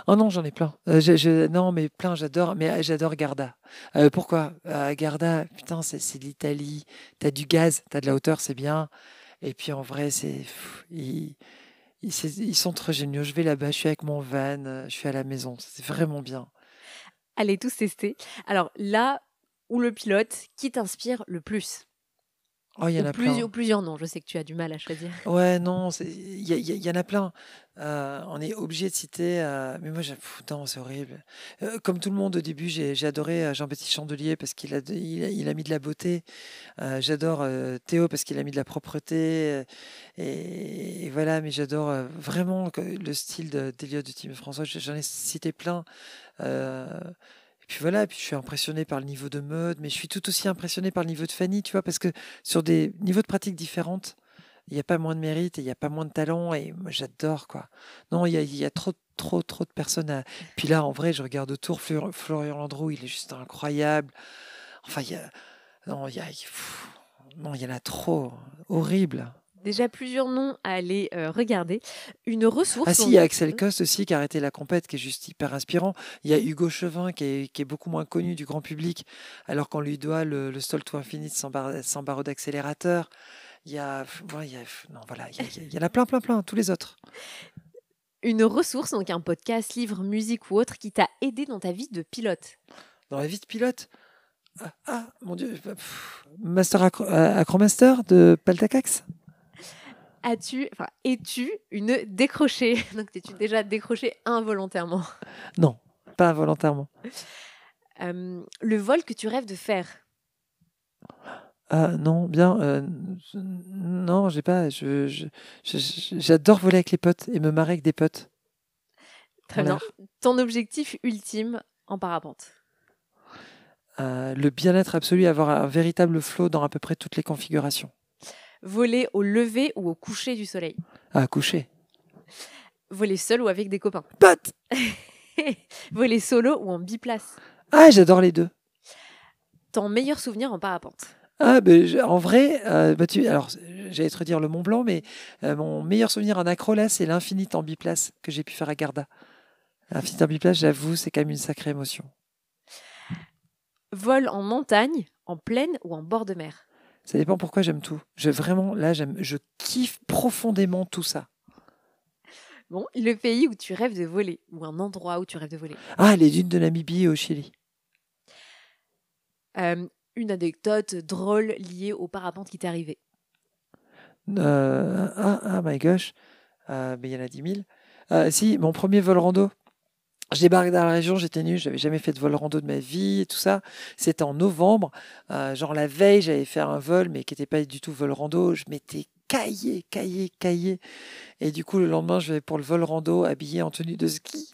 Oh non, j'en ai plein. Non, mais plein, j'adore. Mais j'adore Garda. Pourquoi? Garda, putain, c'est de l'Italie. T'as du gaz, t'as de la hauteur, c'est bien. Et puis en vrai, ils sont très géniaux. Je vais là-bas, je suis avec mon van, je suis à la maison. C'est vraiment bien. Allez tous tester. Alors là où le pilote, qui t'inspire le plus? Oh, il y en a plein. Ou plusieurs noms, je sais que tu as du mal à choisir. Ouais, non, il y en a plein. On est obligé de citer, mais moi, non, c'est horrible. Comme tout le monde, au début, j'ai adoré Jean-Baptiste Chandelier parce qu'il a mis de la beauté. J'adore Théo parce qu'il a mis de la propreté. Et voilà, mais j'adore vraiment le style d'Eliott de Tim François. J'en ai cité plein. Euh, et puis voilà, et puis je suis impressionné par le niveau de mode, mais je suis tout aussi impressionné par le niveau de Fanny, tu vois, parce que sur des niveaux de pratique différentes, il n'y a pas moins de mérite et il n'y a pas moins de talent, et moi j'adore, quoi. Non, il y a trop, trop, trop de personnes à. Puis là, en vrai, je regarde autour, Florian Landreau, il est juste incroyable. Enfin, il y a. Non, non, il y en a trop. Horrible. Déjà plusieurs noms à aller regarder. Une ressource. Ah si, il y a Axel Coste aussi qui a arrêté la compète, qui est juste hyper inspirant. Il y a Hugo Chevin qui est beaucoup moins connu du grand public, alors qu'on lui doit le Stall to Infinite sans barreau d'accélérateur. Il y a, ouais, non, voilà, il y en a plein, plein, plein, tous les autres. Une ressource, donc un podcast, livre, musique ou autre, qui t'a aidé dans ta vie de pilote. Dans la vie de pilote, mon Dieu, Acromaster de Paltacax. Es-tu une décrochée? Donc, t'es-tu déjà décrochée involontairement? Non, pas involontairement. Le vol que tu rêves de faire? Ah non, bien. Non, j'ai pas. J'adore voler avec les potes et me marrer avec des potes. Très bien. Ton objectif ultime en parapente? Le bien-être absolu, avoir un véritable flow dans à peu près toutes les configurations. Voler au lever ou au coucher du soleil? Coucher. Voler seul ou avec des copains? Potes. Voler solo ou en biplace? J'adore les deux. Ton meilleur souvenir en parapente? En vrai, alors j'allais te dire le Mont Blanc, mais mon meilleur souvenir en accro là, c'est l'Infinite en biplace que j'ai pu faire à Garda. L'Infinite en biplace, j'avoue, c'est quand même une sacrée émotion. Vol en montagne, en plaine ou en bord de mer? Ça dépend pourquoi j'aime tout. Je kiffe profondément tout ça. Bon, le pays où tu rêves de voler ou un endroit où tu rêves de voler? Les dunes de Namibie et au Chili. Une anecdote drôle liée au parapente qui t'est arrivée? My gosh. Mais il y en a 10 000. Si, mon premier vol rando. Je débarque dans la région, j'étais nul, j'avais jamais fait de vol rando de ma vie et tout ça. C'était en novembre. Genre la veille, j'avais fait un vol, mais qui n'était pas du tout vol rando. Je m'étais caillé. Et du coup, le lendemain, je vais pour le vol rando habillé en tenue de ski.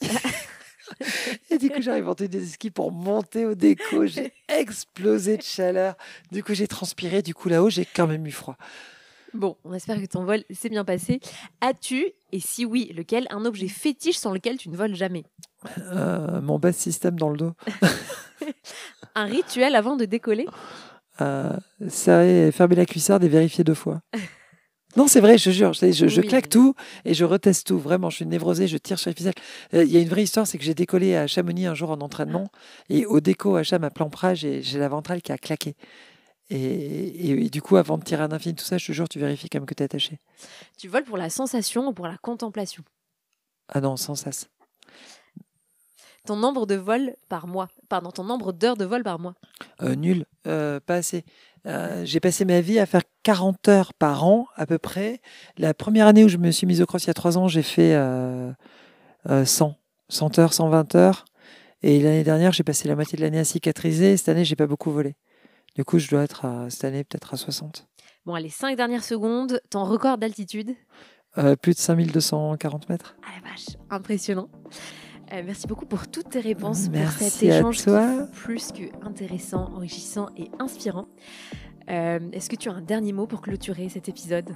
Et du coup, j'arrive en tenue de ski pour monter au déco. J'ai explosé de chaleur. Du coup, j'ai transpiré. Du coup, là-haut, j'ai quand même eu froid. Bon, on espère que ton vol s'est bien passé. As-tu, et si oui, lequel, un objet fétiche sans lequel tu ne voles jamais? Mon bass système dans le dos. Un rituel avant de décoller? C'est fermer la cuissarde et vérifier 2 fois. Non, c'est vrai, je te jure. Je claque tout et je reteste tout. Vraiment, je suis névrosée, je tire sur les ficelles. Il y a une vraie histoire, c'est que j'ai décollé à Chamonix un jour en entraînement. Et au déco à Cham à plan Prat, j'ai la ventrale qui a claqué. Et du coup, avant de tirer un infini, tout ça, je te jure, tu vérifies quand même que tu es attaché. Tu voles pour la sensation ou pour la contemplation? Ah non, sans sas. Ton nombre de vols par mois? Pardon, ton nombre d'heures de vol par mois? Nul, pas assez. J'ai passé ma vie à faire 40 heures par an, à peu près. La première année où je me suis mise au cross, il y a 3 ans, j'ai fait 100 heures, 120 heures. Et l'année dernière, j'ai passé la moitié de l'année à cicatriser. Cette année, j'ai pas beaucoup volé. Du coup, je dois être cette année peut-être à 60. Bon, allez, 5 dernières secondes. Ton record d'altitude? Plus de 5240 mètres. Ah la vache, impressionnant. Merci beaucoup pour toutes tes réponses, Merci pour cet échange à toi. qui fut plus que intéressant, enrichissant et inspirant. Est-ce que tu as un dernier mot pour clôturer cet épisode?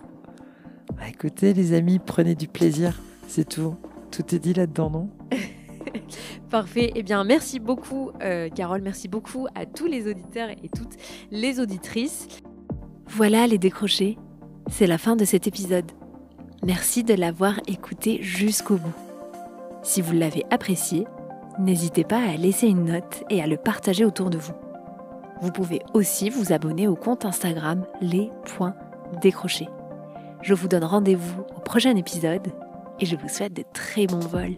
Écoutez les amis, prenez du plaisir, c'est tout. Tout est dit là-dedans, non? Parfait. Eh bien, merci beaucoup, Carole. Merci beaucoup à tous les auditeurs et toutes les auditrices. Voilà les décrochés. C'est la fin de cet épisode. Merci de l'avoir écouté jusqu'au bout. Si vous l'avez apprécié, n'hésitez pas à laisser une note et à le partager autour de vous. Vous pouvez aussi vous abonner au compte Instagram les.décrochés. Je vous donne rendez-vous au prochain épisode et je vous souhaite de très bons vols.